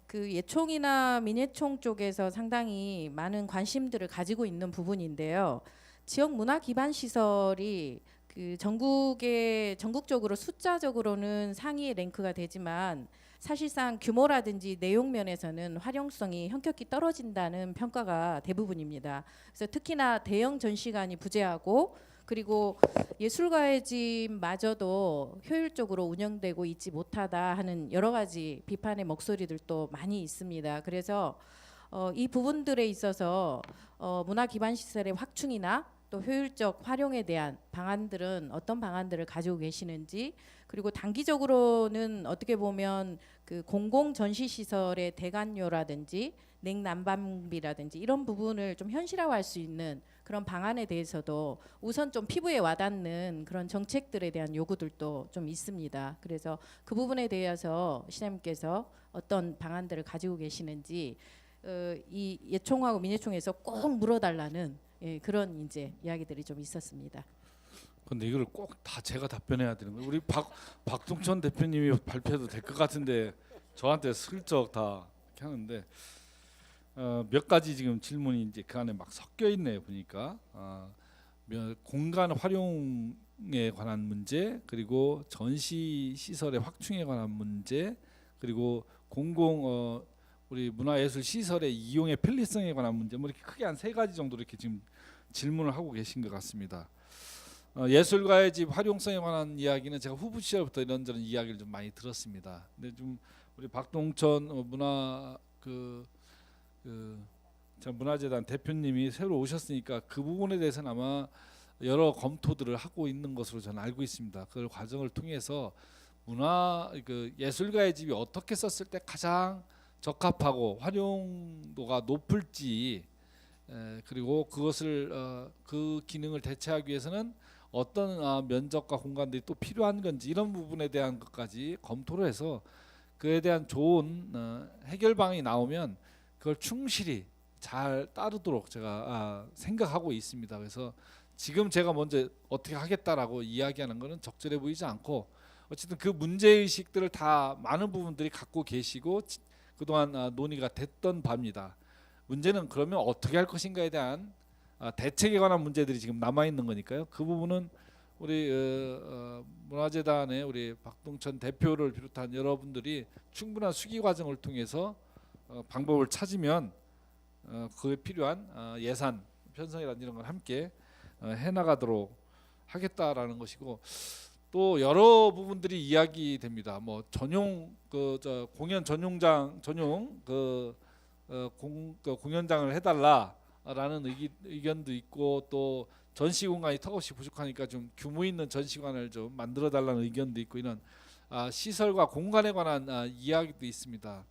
그 예총이나 민예총 쪽에서 상당히 많은 관심들을 가지고 있는 부분인데요. 지역 문화 기반 시설이 그 전국적으로 숫자적으로는 상위 랭크가 되지만, 사실상 규모라든지 내용 면에서는 활용성이 현격히 떨어진다는 평가가 대부분입니다. 그래서 특히나 대형 전시관이 부재하고, 그리고 예술가의 집마저도 효율적으로 운영되고 있지 못하다 하는 여러 가지 비판의 목소리들도 많이 있습니다. 그래서 이 부분들에 있어서 문화 기반 시설의 확충이나 또 효율적 활용에 대한 방안들은 어떤 방안들을 가지고 계시는지, 그리고 단기적으로는 어떻게 보면 그 공공 전시 시설의 대관료라든지 냉난방비라든지 이런 부분을 좀 현실화할 수 있는 그런 방안에 대해서도 우선 좀 피부에 와닿는 그런 정책들에 대한 요구들도 좀 있습니다. 그래서 그 부분에 대해서 시장님께서 어떤 방안들을 가지고 계시는지 이 예총하고 민예총에서 꼭 물어달라는 그런 이제 이야기들이 좀 있었습니다. 근데 이걸 꼭 다 제가 답변해야 되는 거예요. 우리 박동천 대표님이 발표해도 될 것 같은데 저한테 슬쩍 다 이렇게 하는데, 몇 가지 지금 질문이 이제 그 안에 막 섞여 있네요. 보니까 공간 활용에 관한 문제, 그리고 전시 시설의 확충에 관한 문제, 그리고 공공 우리 문화예술 시설의 이용의 편리성에 관한 문제, 뭐 이렇게 크게 한 3가지 정도 이렇게 지금 질문을 하고 계신 것 같습니다. 예술가의 집 활용성에 관한 이야기는 제가 후보 시절부터 이런저런 이야기를 좀 많이 들었습니다. 근데 좀 우리 박동천 문화재단 대표님이 새로 오셨으니까 그 부분에 대해서는 아마 여러 검토들을 하고 있는 것으로 저는 알고 있습니다. 그 과정을 통해서 그 예술가의 집이 어떻게 썼을 때 가장 적합하고 활용도가 높을지, 그리고 그것을 그 기능을 대체하기 위해서는 어떤 면적과 공간들이 또 필요한 건지, 이런 부분에 대한 것까지 검토를 해서 그에 대한 좋은 해결 방안이 나오면 그걸 충실히 잘 따르도록 제가 생각하고 있습니다. 그래서 지금 제가 먼저 어떻게 하겠다라고 이야기하는 것은 적절해 보이지 않고, 어쨌든 그 문제의식들을 다 많은 부분들이 갖고 계시고 그동안 논의가 됐던 바입니다. 문제는 그러면 어떻게 할 것인가에 대한 대책에 관한 문제들이 지금 남아 있는 거니까요. 그 부분은 우리 문화재단의 우리 박동천 대표를 비롯한 여러분들이 충분한 수기 과정을 통해서 방법을 찾으면 그에 필요한 예산 편성이라는 이런 걸 함께 해나가도록 하겠다라는 것이고, 또 여러 부분들이 이야기됩니다. 뭐 전용 공연 전용장 전용 공연장을 해달라라는 의견도 있고, 또 전시 공간이 턱없이 부족하니까 좀 규모 있는 전시관을 좀 만들어 달라는 의견도 있고, 이런 시설과 공간에 관한 이야기도 있습니다.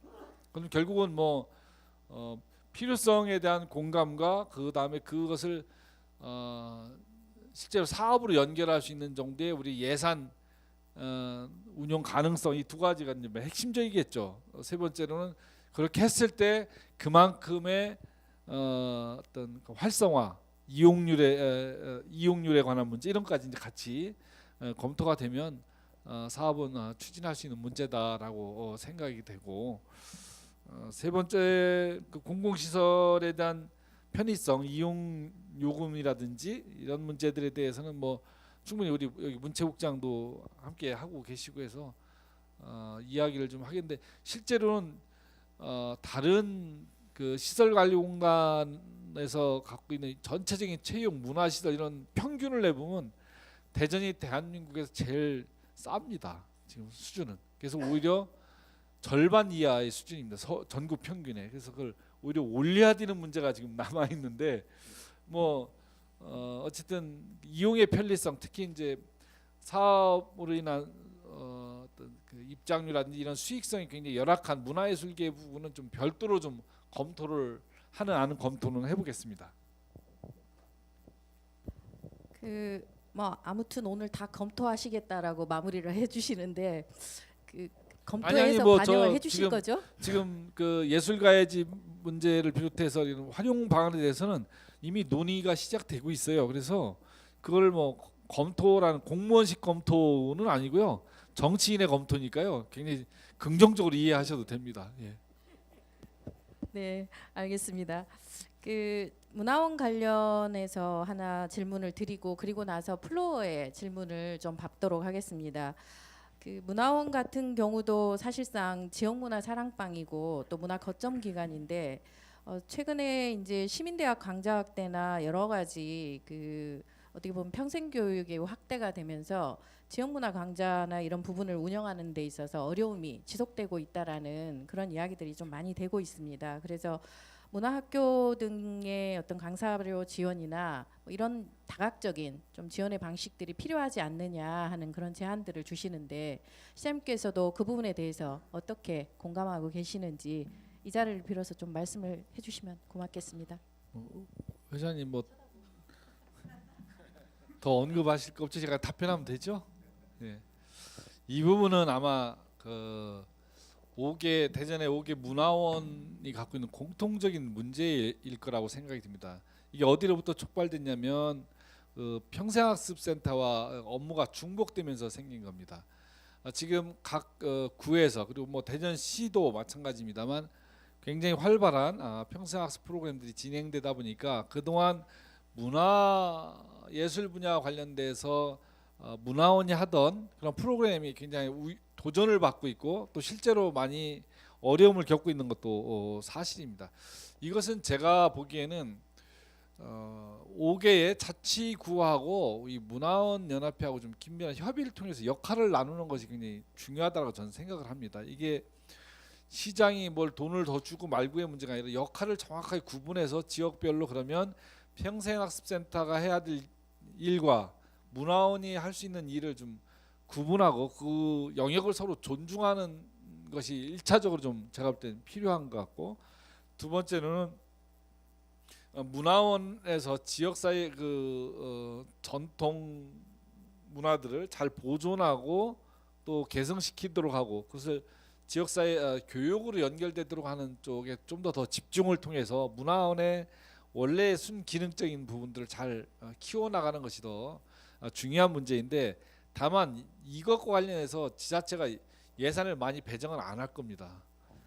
그럼 결국은 뭐 필요성에 대한 공감과 그 다음에 그것을 실제로 사업으로 연결할 수 있는 정도의 우리 예산 운용 가능성, 이 두 가지가 이제 핵심적이겠죠. 세 번째로는 그렇게 했을 때 그만큼의 어떤 그 활성화, 이용률에 관한 문제, 이런 것까지 이제 같이 검토가 되면 사업은 추진할 수 있는 문제다라고 생각이 되고, 세 번째 그 공공시설에 대한 편의성, 이용 요금이라든지 이런 문제들에 대해서는 뭐 충분히 우리 여기 문체국장도 함께 하고 계시고 해서 이야기를 좀 하겠는데, 실제로는 다른 그 시설관리공단에서 갖고 있는 전체적인 체육 문화시설 이런 평균을 내보면 대전이 대한민국에서 제일 쌉니다. 지금 수준은. 그래서 오히려 절반 이하의 수준입니다. 전국 평균에. 그래서 그걸 오히려 올려야 되는 문제가 지금 남아 있는데, 뭐 어쨌든 이용의 편리성, 특히 이제 사업으로 인한 어떤 그 입장료라든지 이런 수익성이 굉장히 열악한 문화예술계 부분은 좀 별도로 좀 검토를 하는 검토는 해보겠습니다. 뭐 아무튼 오늘 다 검토하시겠다라고 마무리를 해주시는데, 그 아니, 검토해서 뭐 반영을 저 해주실 거죠? 지금 그 예술가의 집 문제를 비롯해서 이런 활용 방안에 대해서는 이미 논의가 시작되고 있어요. 그래서 그걸 뭐 검토라는 공무원식 검토는 아니고요, 정치인의 검토니까요. 굉장히 긍정적으로 이해하셔도 됩니다. 예. 네, 알겠습니다. 그 문화원 관련해서 하나 질문을 드리고, 그리고 나서 플로어에 질문을 좀 받도록 하겠습니다. 그 문화원 같은 경우도 사실상 지역문화 사랑방이고 또 문화 거점 기관인데, 최근에 이제 시민대학 강좌학대나 여러 가지 그 어떻게 보면 평생교육의 확대가 되면서 지역문화 강좌나 이런 부분을 운영하는 데 있어서 어려움이 지속되고 있다라는 그런 이야기들이 좀 많이 되고 있습니다. 그래서 문화학교 등의 어떤 강사료 지원이나 뭐 이런 다각적인 좀 지원의 방식들이 필요하지 않느냐 하는 그런 제안들을 주시는데, 시장님께서도 그 부분에 대해서 어떻게 공감하고 계시는지 이 자리를 빌어서 좀 말씀을 해주시면 고맙겠습니다. 회장님 뭐 더 언급하실 거 없죠? 제가 답변하면 되죠? 예. 이 부분은 아마 그 대전의 5개 문화원이 갖고 있는 공통적인 문제일 거라고 생각이 듭니다. 이게 어디로부터 촉발됐냐면 그 평생학습센터와 업무가 중복되면서 생긴 겁니다. 지금 각 구에서, 그리고 뭐 대전시도 마찬가지입니다만 굉장히 활발한 평생학습 프로그램들이 진행되다 보니까 그동안 문화예술 분야와 관련돼서 문화원이 하던 그런 프로그램이 굉장히 도전을 받고 있고, 또 실제로 많이 어려움을 겪고 있는 것도 사실입니다. 이것은 제가 보기에는 5개의 자치구하고 이 문화원 연합회하고 좀 긴밀한 협의를 통해서 역할을 나누는 것이 굉장히 중요하다고 저는 생각을 합니다. 이게 시장이 뭘 돈을 더 주고 말고의 문제가 아니라 역할을 정확하게 구분해서 지역별로, 그러면 평생학습센터가 해야 될 일과 문화원이 할 수 있는 일을 좀 구분하고 그 영역을 서로 존중하는 것이 일차적으로 좀 제가 볼 때는 필요한 것 같고, 두 번째는 문화원에서 지역사회 전통 문화들을 잘 보존하고 또 개성시키도록 하고, 그것을 지역사회 교육으로 연결되도록 하는 쪽에 좀 더 집중을 통해서 문화원의 원래 순기능적인 부분들을 잘 키워나가는 것이 더 중요한 문제인데, 다만 이것과 관련해서 지자체가 예산을 많이 배정을 안 할 겁니다.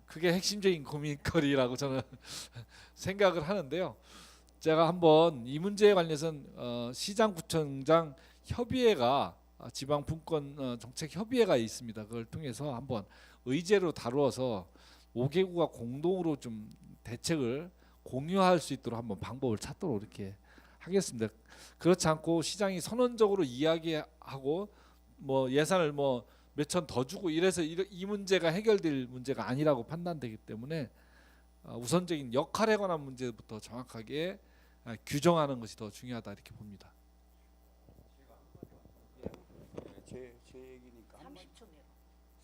그게 핵심적인 고민거리라고 저는 생각을 하는데요. 제가 한번 이 문제에 관련해서는 시장구청장 협의회가 지방분권 정책 협의회가 있습니다. 그걸 통해서 한번 의제로 다루어서 5개구가 공동으로 좀 대책을 공유할 수 있도록 한번 방법을 찾도록 이렇게 하겠습니다. 그렇지 않고 시장이 선언적으로 이야기하고 뭐 예산을 뭐 몇천 더 주고 이래서 이 문제가 해결될 문제가 아니라고 판단되기 때문에 우선적인 역할에 관한 문제부터 정확하게 규정하는 것이 더 중요하다 이렇게 봅니다. 제 얘기니까 30초네요.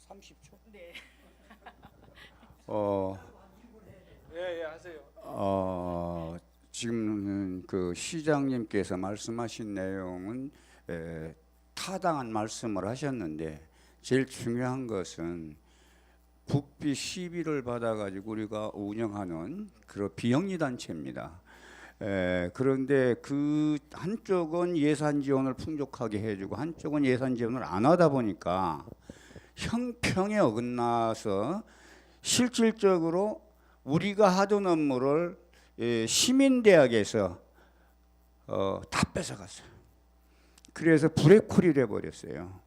30초? 네. 예, 하세요. 지금 그 시장님께서 말씀하신 내용은 타당한 말씀을 하셨는데, 제일 중요한 것은 국비 시비를 받아가지고 우리가 운영하는 그런 비영리 단체입니다. 그런데 그 한쪽은 예산 지원을 풍족하게 해주고 한쪽은 예산 지원을 안 하다 보니까 형평에 어긋나서 실질적으로 우리가 하던 업무를 시민대학에서 다 뺏어갔어요. 그래서 불의콜이 돼버렸어요.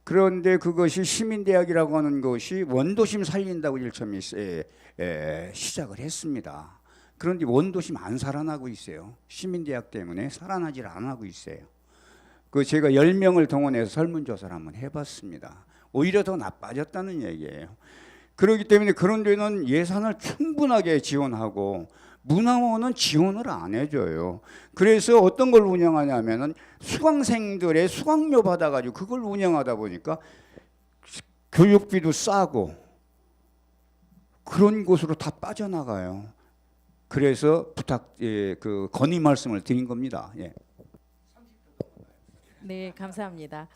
그런데 그것이 시민대학이라고 하는 것이 원도심 살린다고 일점이 시작을 했습니다. 그런데 원도심 안 살아나고 있어요. 시민대학 때문에 살아나질 안 하고 있어요. 그 제가 10명을 동원해서 설문조사를 한번 해봤습니다. 오히려 더 나빠졌다는 얘기예요. 그렇기 때문에 그런 데는 예산을 충분하게 지원하고 문화원은 지원을 안 해줘요. 그래서 어떤 걸 운영하냐면은 수강생들의 수강료 받아가지고 그걸 운영하다 보니까 교육비도 싸고 그런 곳으로 다 빠져나가요. 그래서 그 건의 말씀을 드린 겁니다. 예. 네, 감사합니다.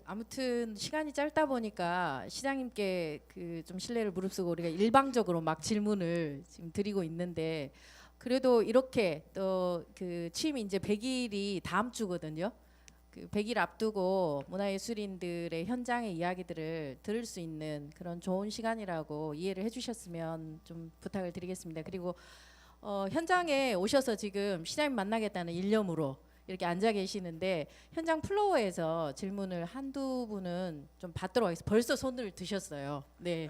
아무튼 시간이 짧다 보니까 시장님께 좀 신뢰를 무릅쓰고 우리가 일방적으로 막 질문을 지금 드리고 있는데, 그래도 이렇게 또 취임이 이제 100일이 다음 주거든요. 100일 앞두고 문화예술인들의 현장의 이야기들을 들을 수 있는 그런 좋은 시간이라고 이해를 해주셨으면 좀 부탁을 드리겠습니다. 그리고 현장에 오셔서 지금 시장님 만나겠다는 일념으로 이렇게 앉아 계시는데, 현장 플로어에서 질문을 한두 분은 좀 받도록 하겠습니다. 벌써 손을 드셨어요. 네.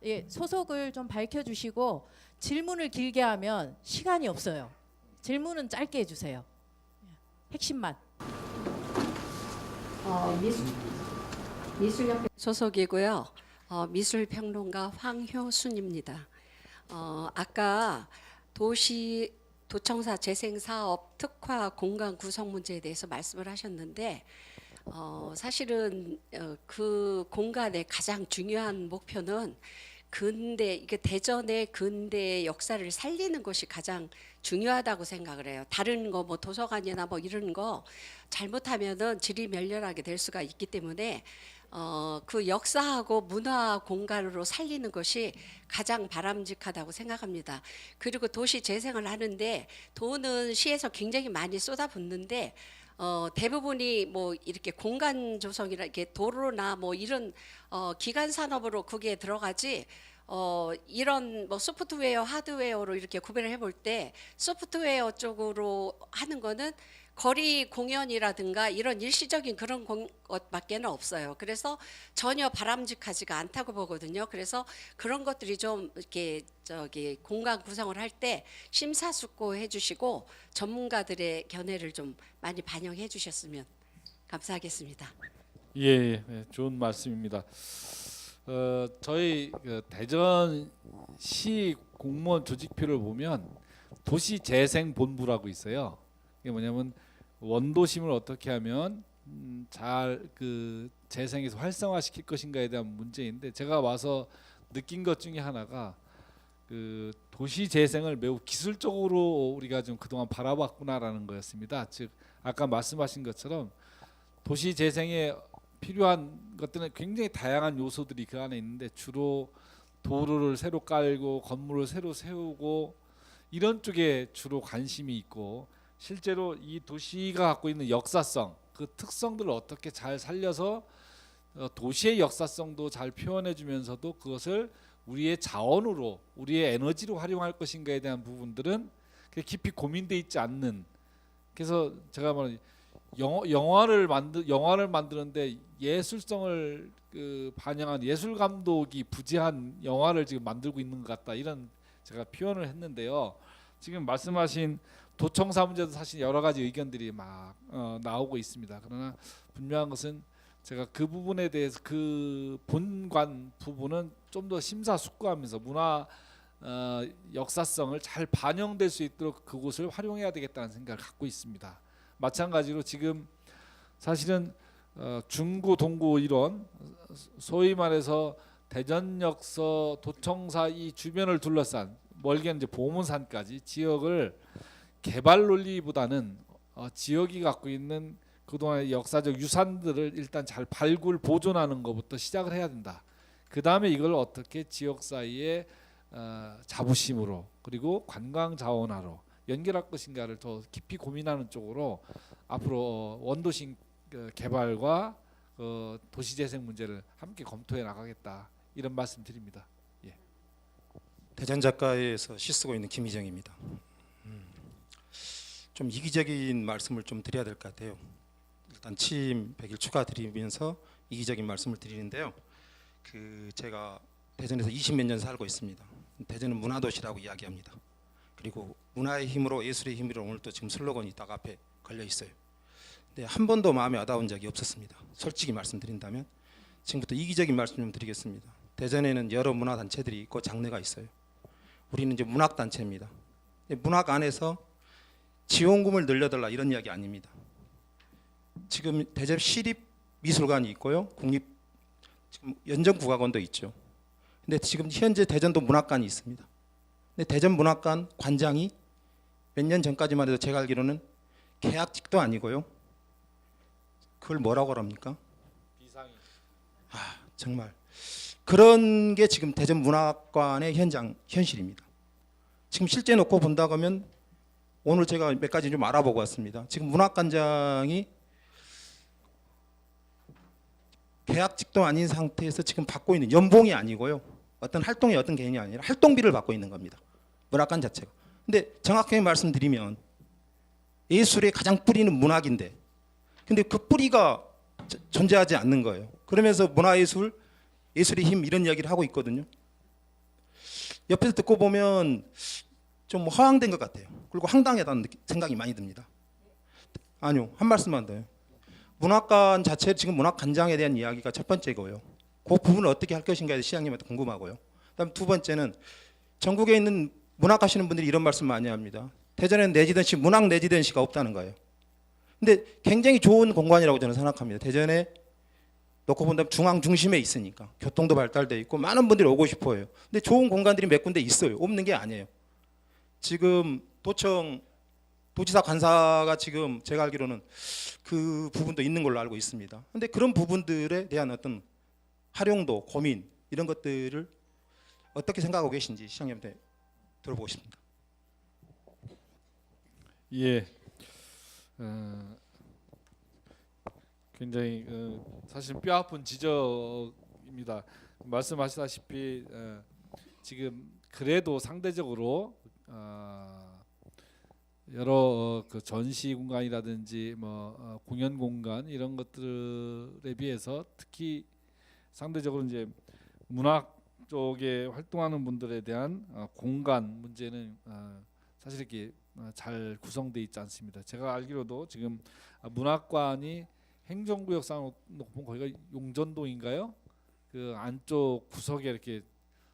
예, 소속을 좀 밝혀주시고 질문을 길게 하면 시간이 없어요. 질문은 짧게 해주세요. 핵심만. 미술협회 소속이고요. 미술평론가 황효순입니다. 아까 도청사 재생사업 특화 공간 구성 문제에 대해서 말씀을 하셨는데, 사실은 그 공간의 가장 중요한 목표는 이게 대전의 근대 역사를 살리는 것이 가장 중요하다고 생각을 해요. 다른 거 뭐 도서관이나 뭐 이런 거 잘못하면은 질이 멸렬하게 될 수가 있기 때문에 그 역사하고 문화 공간으로 살리는 것이 가장 바람직하다고 생각합니다. 그리고 도시 재생을 하는데 돈은 시에서 굉장히 많이 쏟아붓는데 대부분이 뭐 이렇게 공간 조성이라 이렇게 도로나 뭐 이런 기간 산업으로 그게 들어가지, 이런 뭐 소프트웨어 하드웨어로 이렇게 구별을 해볼 때 소프트웨어 쪽으로 하는 거는 거리 공연이라든가 이런 일시적인 그런 것밖에는 없어요. 그래서 전혀 바람직하지가 않다고 보거든요. 그래서 그런 것들이 좀 이렇게 공간 구성을 할 때 심사숙고해 주시고 전문가들의 견해를 좀 많이 반영해 주셨으면 감사하겠습니다. 예, 좋은 말씀입니다. 저희 대전시 공무원 조직표를 보면 도시재생본부라고 있어요. 이게 뭐냐면 원도심을 어떻게 하면 잘 그 재생해서 활성화시킬 것인가에 대한 문제인데, 제가 와서 느낀 것 중에 하나가 그 도시 재생을 매우 기술적으로 우리가 좀 그동안 바라봤구나라는 거였습니다. 즉 아까 말씀하신 것처럼 도시 재생에 필요한 것들은 굉장히 다양한 요소들이 그 안에 있는데, 주로 도로를 새로 깔고 건물을 새로 세우고 이런 쪽에 주로 관심이 있고, 실제로 이 도시가 갖고 있는 역사성, 그 특성들을 어떻게 잘 살려서 도시의 역사성도 잘 표현해 주면서도 그것을 우리의 자원으로, 우리의 에너지로 활용할 것인가에 대한 부분들은 깊이 고민돼 있지 않는. 그래서 제가 말하는 영화를 만드는데 예술성을 그 반영한 예술 감독이 부재한 영화를 지금 만들고 있는 것 같다, 이런 제가 표현을 했는데요. 지금 말씀하신 도청사 문제도 사실 여러 가지 의견들이 막 나오고 있습니다. 그러나 분명한 것은 제가 그 부분에 대해서 그 본관 부분은 좀 더 심사숙고하면서 문화 역사성을 잘 반영될 수 있도록 그곳을 활용해야 되겠다는 생각을 갖고 있습니다. 마찬가지로 지금 사실은 중구 동구 이런 소위 말해서 대전역서 도청사 이 주변을 둘러싼 멀게는 이제 보문산까지 지역을 개발 논리보다는 지역이 갖고 있는 그동안의 역사적 유산들을 일단 잘 발굴 보존하는 것부터 시작을 해야 된다. 그 다음에 이걸 어떻게 지역 사이에 자부심으로 그리고 관광 자원화로 연결할 것인가를 더 깊이 고민하는 쪽으로 앞으로 원도심 개발과 도시재생 문제를 함께 검토해 나가겠다, 이런 말씀드립니다. 예. 대전 작가에서 시 쓰고 있는 김희정입니다. 좀 이기적인 말씀을 좀 드려야 될 것 같아요. 일단 취임 100일 축하드리면서 이기적인 말씀을 드리는데요. 그 제가 대전에서 20몇 년 살고 있습니다. 대전은 문화도시라고 이야기합니다. 그리고 문화의 힘으로 예술의 힘으로 오늘 또 지금 슬로건이 딱 앞에 걸려 있어요. 근데 한 번도 마음에 와닿은 적이 없었습니다. 솔직히 말씀드린다면. 지금부터 이기적인 말씀 좀 드리겠습니다. 대전에는 여러 문화단체들이 있고 장르가 있어요. 우리는 이제 문학단체입니다. 문학 안에서 지원금을 늘려달라 이런 이야기 아닙니다. 지금 대전 시립미술관이 있고요, 국립 지금 연정국악원도 있죠. 근데 지금 현재 대전도 문학관이 있습니다. 근데 대전 문학관 관장이 몇 년 전까지만 해도 제가 알기로는 계약직도 아니고요. 그걸 뭐라고 합니까? 비상이. 정말 그런 게 지금 대전 문학관의 현실입니다. 지금 실제 놓고 본다고 하면 오늘 제가 몇 가지 좀 알아보고 왔습니다. 지금 문학관장이 계약직도 아닌 상태에서 지금 받고 있는 연봉이 아니고요, 어떤 활동의 어떤 개념이 아니라 활동비를 받고 있는 겁니다. 문학관 자체가. 근데 정확하게 말씀드리면 예술의 가장 뿌리는 문학인데, 근데 그 뿌리가 존재하지 않는 거예요. 그러면서 문화예술, 예술의 힘 이런 이야기를 하고 있거든요. 옆에서 듣고 보면 좀 허황된 것 같아요. 그리고 황당하다는 생각이 많이 듭니다. 아니요, 한 말씀만 더요. 문학관 자체 지금 문학관장에 대한 이야기가 첫 번째고요. 그 부분을 어떻게 할 것인가에 대해서 시장님한테 궁금하고요. 그다음 두 번째는 전국에 있는 문학하시는 분들이 이런 말씀 많이 합니다. 대전에는 레지던시, 문학 레지던시가 없다는 거예요. 근데 굉장히 좋은 공간이라고 저는 생각합니다. 대전에 놓고 본다면 중앙 중심에 있으니까 교통도 발달돼 있고 많은 분들이 오고 싶어요. 근데 좋은 공간들이 몇 군데 있어요. 없는 게 아니에요. 지금 도지사 관사가 지금 제가 알기로는 그 부분도 있는 걸로 알고 있습니다. 근데 그런 부분들에 대한 어떤 활용도, 고민 이런 것들을 어떻게 생각하고 계신지 시장님한테 들어보고 싶습니다. 예. 굉장히 사실 뼈아픈 지적입니다. 말씀하시다시피 지금 그래도 상대적으로 여러 그 전시 공간이라든지 뭐 공연 공간 이런 것들에 비해서 특히 상대적으로 이제 문학 쪽에 활동하는 분들에 대한 공간 문제는 사실 이렇게 잘 구성되어 있지 않습니다. 제가 알기로도 지금 문학관이 행정구역상 놓고 거기가 용전동인가요? 그 안쪽 구석에 이렇게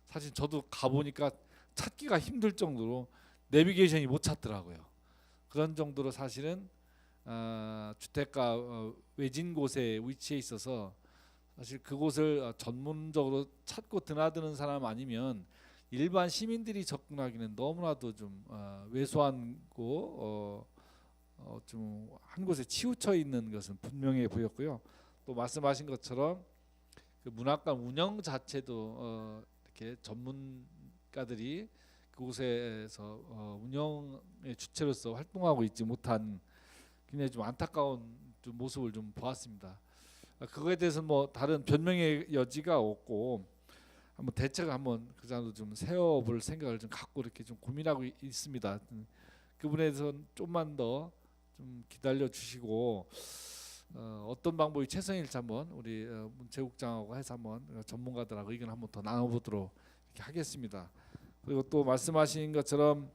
사실 저도 가보니까 찾기가 힘들 정도로 내비게이션이 못 찾더라고요. 그런 정도로 사실은 주택가 외진 곳에 위치해 있어서 사실 그곳을 전문적으로 찾고 드나드는 사람 아니면 일반 시민들이 접근하기는 너무나도 좀 왜소하고 좀 한 곳에 치우쳐 있는 것은 분명해 보였고요. 또 말씀하신 것처럼 그 문학관 운영 자체도 이렇게 전문가들이 그곳에서 운영의 주체로서 활동하고 있지 못한 굉장히 좀 안타까운 좀 모습을 좀 보았습니다. 그거에 대해서 뭐 다른 변명의 여지가 없고 한번 대책을 한번 그 정도 좀 세워볼 생각을 좀 갖고 이렇게 좀 고민하고 있습니다. 그분에 대해서는 좀만 더 좀 기다려 주시고 어떤 방법이 최선일지 한번 우리 문체국장하고 해서 한번 전문가들하고 의견 한번 더 나눠보도록 이렇게 하겠습니다. 그리고 또 말씀하신 것처럼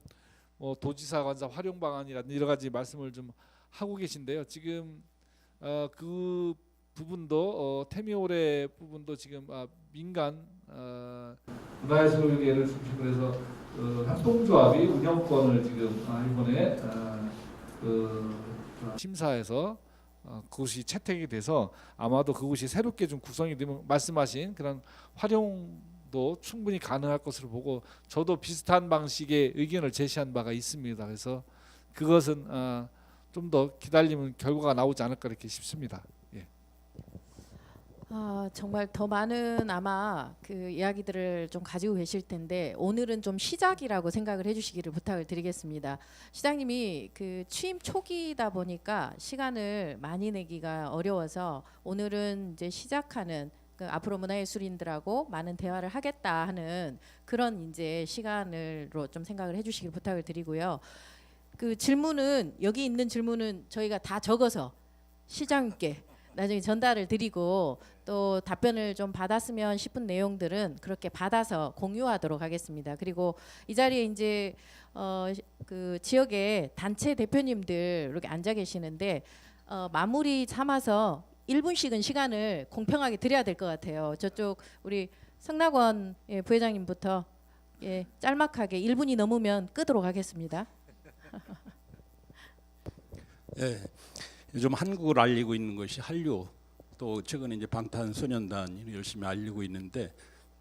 뭐 도지사 관사 활용 방안이라든지 여러 가지 말씀을 좀 하고 계신데요. 지금 그 부분도 태미올의 부분도 지금 민간 문화예술계를 중심으로 해서 협동조합이 운영권을 지금 이번에 심사해서 그것이 채택이 돼서 아마도 그것이 새롭게 좀 구성이 되면 말씀하신 그런 활용도 충분히 가능할 것으로 보고 저도 비슷한 방식의 의견을 제시한 바가 있습니다. 그래서 그것은 좀 더 기다리면 결과가 나오지 않을까 이렇게 싶습니다. 예. 정말 더 많은 아마 그 이야기들을 좀 가지고 계실 텐데 오늘은 좀 시작이라고 생각을 해주시기를 부탁을 드리겠습니다. 시장님이 그 취임 초기다 보니까 시간을 많이 내기가 어려워서 오늘은 이제 시작하는 그 앞으로 문화예술인들하고 많은 대화를 하겠다 하는 그런 이제 시간으로 좀 생각을 해주시길 부탁을 드리고요. 그 질문은 여기 있는 질문은 저희가 다 적어서 시장님께 나중에 전달을 드리고 또 답변을 좀 받았으면 싶은 내용들은 그렇게 받아서 공유하도록 하겠습니다. 그리고 이 자리에 이제 그 지역의 단체 대표님들 이렇게 앉아 계시는데 마무리 삼아서 1분씩은 시간을 공평하게 드려야 될 것 같아요. 저쪽 우리 성낙원 부회장님부터 짤막하게 1분이 넘으면 끄도록 하겠습니다. 예, 요즘 한국을 알리고 있는 것이 한류, 또 최근에 이제 방탄소년단이 열심히 알리고 있는데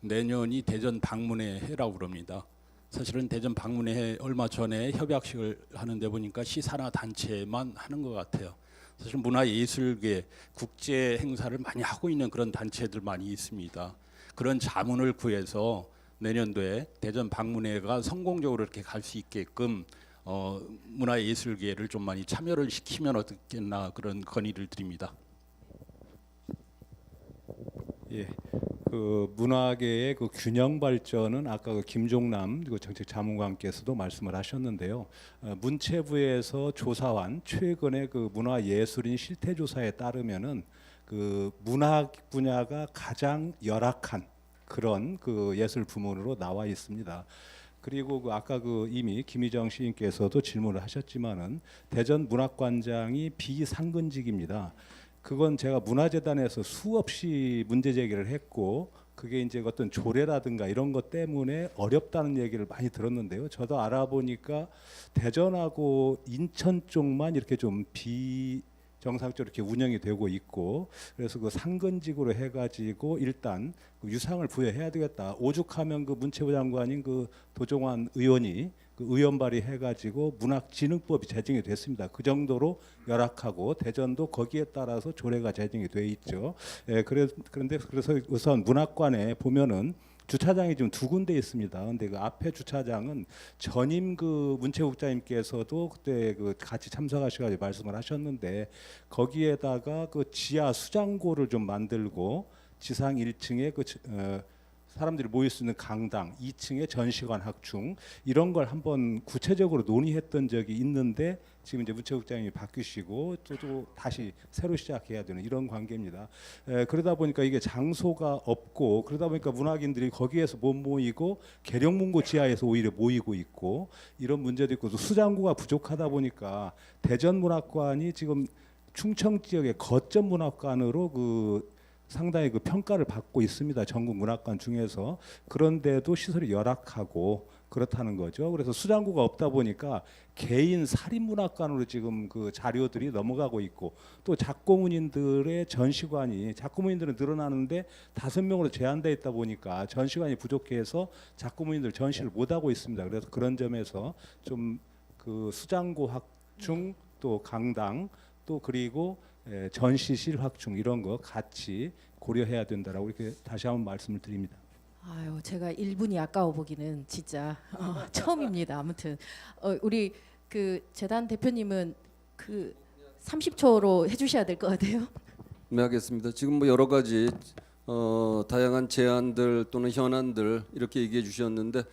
내년이 대전 방문회 해라고 그럽니다. 사실은 대전 방문회 해 얼마 전에 협약식을 하는데 보니까 시사나 단체만 하는 것 같아요. 사실 문화예술계 국제 행사를 많이 하고 있는 그런 단체들 많이 있습니다. 그런 자문을 구해서 내년도에 대전 방문회가 성공적으로 이렇게 갈 수 있게끔 문화예술계를 좀 많이 참여를 시키면 어떻겠나 그런 건의를 드립니다. 예, 그 문화계의 그 균형 발전은 아까 그 김종남 정책자문관께서도 말씀을 하셨는데요. 문체부에서 조사한 최근의 그 문화예술인 실태조사에 따르면은 그 문학 분야가 가장 열악한 그런 그 예술 부문으로 나와 있습니다. 그리고 그 아까 그 이미 김희정 시인께서도 질문을 하셨지만은 대전 문학관장이 비상근직입니다. 그건 제가 문화재단에서 수없이 문제 제기를 했고 그게 이제 어떤 조례라든가 이런 것 때문에 어렵다는 얘기를 많이 들었는데요. 저도 알아보니까 대전하고 인천 쪽만 이렇게 좀 정상적으로 이렇게 운영이 되고 있고 그래서 그 상근직으로 해가지고 일단 그 유상을 부여해야 되겠다. 오죽하면 그 문체부 장관인 그 도종환 의원이 그 의원 발의해가지고 문학진흥법이 제정이 됐습니다. 그 정도로 열악하고 대전도 거기에 따라서 조례가 제정이 돼 있죠. 예, 그런데 그래서 우선 문학관에 보면은 주차장이 지금 2군데 있습니다. 근데 그 앞에 주차장은 전임 그 문체국장님께서도 그때 그 같이 참석하셔가지고 말씀을 하셨는데 거기에다가 그 지하 수장고를 좀 만들고 지상 1층에 그 사람들이 모일 수 있는 강당, 2층에 전시관 학충 이런 걸 한번 구체적으로 논의했던 적이 있는데 지금 이제 문체국장님이 바뀌시고 또 다시 새로 시작해야 되는 이런 관계입니다. 그러다 보니까 이게 장소가 없고 그러다 보니까 문학인들이 거기에서 못 모이고 계룡문고 지하에서 오히려 모이고 있고 이런 문제도 있고 또 수장고가 부족하다 보니까 대전문학관이 지금 충청 지역의 거점 문학관으로 그 상당히 그 평가를 받고 있습니다. 전국 문학관 중에서. 그런데도 시설이 열악하고 그렇다는 거죠. 그래서 수장고가 없다 보니까 개인 사립문학관으로 지금 그 자료들이 넘어가고 있고, 또 작고문인들의 전시관이, 작고문인들은 늘어나는데 5명으로 제한되어 있다 보니까 전시관이 부족해서 작고문인들 전시를 못 하고 있습니다. 그래서 그런 점에서 좀 그 수장고 확충, 또 강당, 또 그리고 전시실 확충, 이런 거 같이 고려해야 된다라고 이렇게 다시 한번 말씀을 드립니다. 아유, 제가 1분이 아까워 보기는 진짜 처음입니다. 아무튼 우리 그 재단 대표님은 그 30초로 해주셔야 될 것 같아요. 네, 알겠습니다. 지금 뭐 여러 가지 다양한 제안들 또는 현안들 이렇게 얘기해 주셨는데,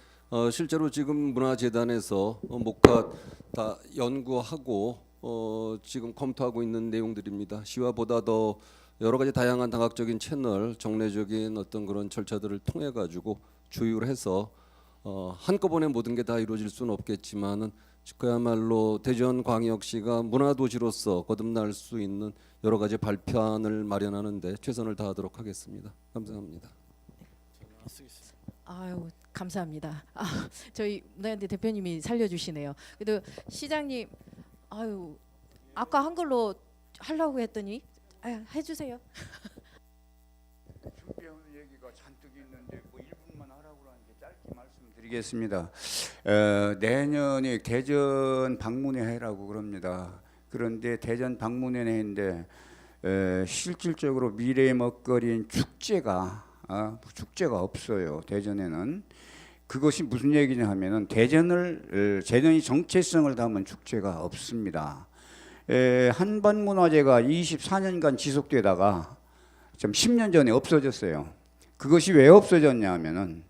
실제로 지금 문화재단에서 목화 다 연구하고 지금 검토하고 있는 내용들입니다. 시와보다 더 여러 가지 다양한 다각적인 채널, 정례적인 어떤 그런 절차들을 통해 가지고 조율을 해서 한꺼번에 모든 게 다 이루어질 수는 없겠지만은 그야말로 대전광역시가 문화도시로서 거듭날 수 있는 여러 가지 발판을 마련하는데 최선을 다하도록 하겠습니다. 감사합니다. 아유, 감사합니다. 저희 문화연대 대표님이 살려주시네요. 그래도 시장님, 아유, 아까 한글로 하려고 했더니 해주세요. 준비해온 얘기가 잔뜩 있는데 뭐 1분만 하라고 하는데 짧게 말씀드리겠습니다. 내년에 대전 방문회 해라고 그럽니다. 그런데 대전 방문회 해인데 실질적으로 미래의 먹거리인 축제가 없어요. 대전에는. 그것이 무슨 얘기냐 하면은 대전이 정체성을 담은 축제가 없습니다. 한반문화재가 24년간 지속되다가 좀 10년 전에 없어졌어요. 그것이 왜 없어졌냐 하면은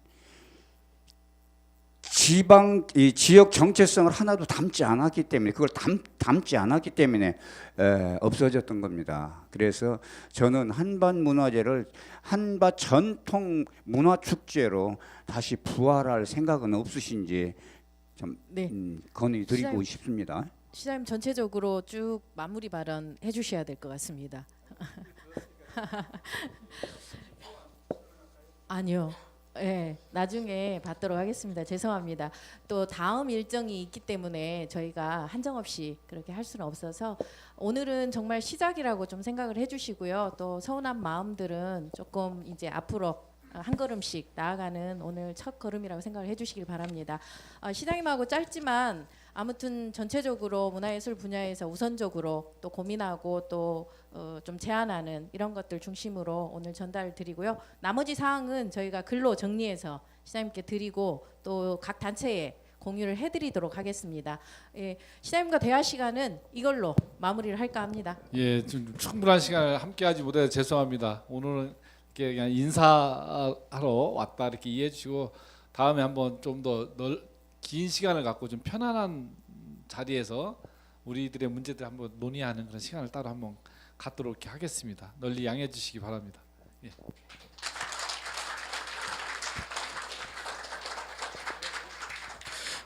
지역 정체성을 하나도 담지 않았기 때문에, 그걸 담지 않았기 때문에 없어졌던 겁니다. 그래서 저는 한반문화재를 한바 전통 문화축제로 다시 부활할 생각은 없으신지 좀 건의드리고 싶습니다. 시장님 전체적으로 쭉 마무리 발언 해주셔야 될 것 같습니다. 아니요. 네, 나중에 받도록 하겠습니다. 죄송합니다. 또 다음 일정이 있기 때문에 저희가 한정없이 그렇게 할 수는 없어서 오늘은 정말 시작이라고 좀 생각을 해주시고요. 또 서운한 마음들은 조금 이제 앞으로 한 걸음씩 나아가는 오늘 첫 걸음이라고 생각을 해주시길 바랍니다. 시장님하고 짧지만 아무튼 전체적으로 문화예술 분야에서 우선적으로 또 고민하고 또 좀 제안하는 이런 것들 중심으로 오늘 전달을 드리고요. 나머지 사항은 저희가 글로 정리해서 시장님께 드리고 또 각 단체에 공유를 해드리도록 하겠습니다. 예, 시장님과 대화 시간은 이걸로 마무리를 할까 합니다. 예, 좀 충분한 시간을 함께하지 못해서 죄송합니다. 오늘은 이렇게 그냥 인사하러 왔다 이렇게 이해해 주시고 다음에 한번 좀 더 긴 시간을 갖고 좀 편안한 자리에서 우리들의 문제들 한번 논의하는 그런 시간을 따로 한번 갖도록 이렇게 하겠습니다. 널리 양해해 주시기 바랍니다. 예.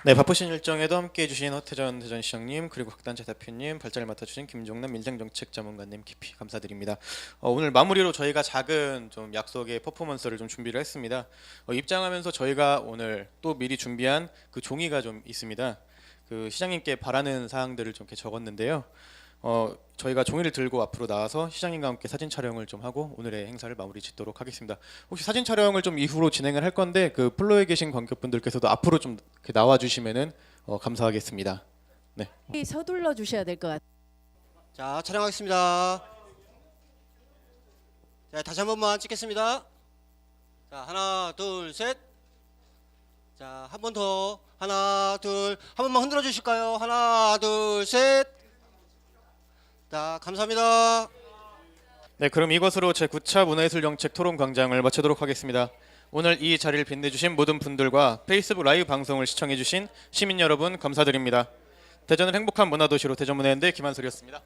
네, 바쁘신 일정에도 함께해 주신 허태전 대전시장님, 그리고 각 단체 대표님, 발자를 맡아주신 김종남 밀정정책 전문가님 깊이 감사드립니다. 오늘 마무리로 저희가 작은 좀 약속의 퍼포먼스를 좀 준비를 했습니다. 입장하면서 저희가 오늘 또 미리 준비한 그 종이가 좀 있습니다. 그 시장님께 바라는 사항들을 좀 이렇게 적었는데요. 저희가 종이를 들고 앞으로 나와서 시장님과 함께 사진 촬영을 좀 하고 오늘의 행사를 마무리 짓도록 하겠습니다. 혹시 사진 촬영을 좀 이후로 진행을 할 건데 그 플로에 계신 관객분들께서도 앞으로 좀 이렇게 나와 주시면은 감사하겠습니다. 네. 서둘러 주셔야 될 것 같아요. 자, 촬영하겠습니다. 자, 다시 한 번만 찍겠습니다. 자, 하나, 둘, 셋. 자, 한 번 더. 하나, 둘. 한 번만 흔들어 주실까요? 하나, 둘, 셋. 자, 감사합니다. 네, 그럼 이것으로 제9차 문화예술정책 토론광장을 마치도록 하겠습니다. 오늘 이 자리를 빛내주신 모든 분들과 페이스북 라이브 방송을 시청해주신 시민 여러분 감사드립니다. 대전을 행복한 문화도시로 대전문화연대 김한솔이었습니다.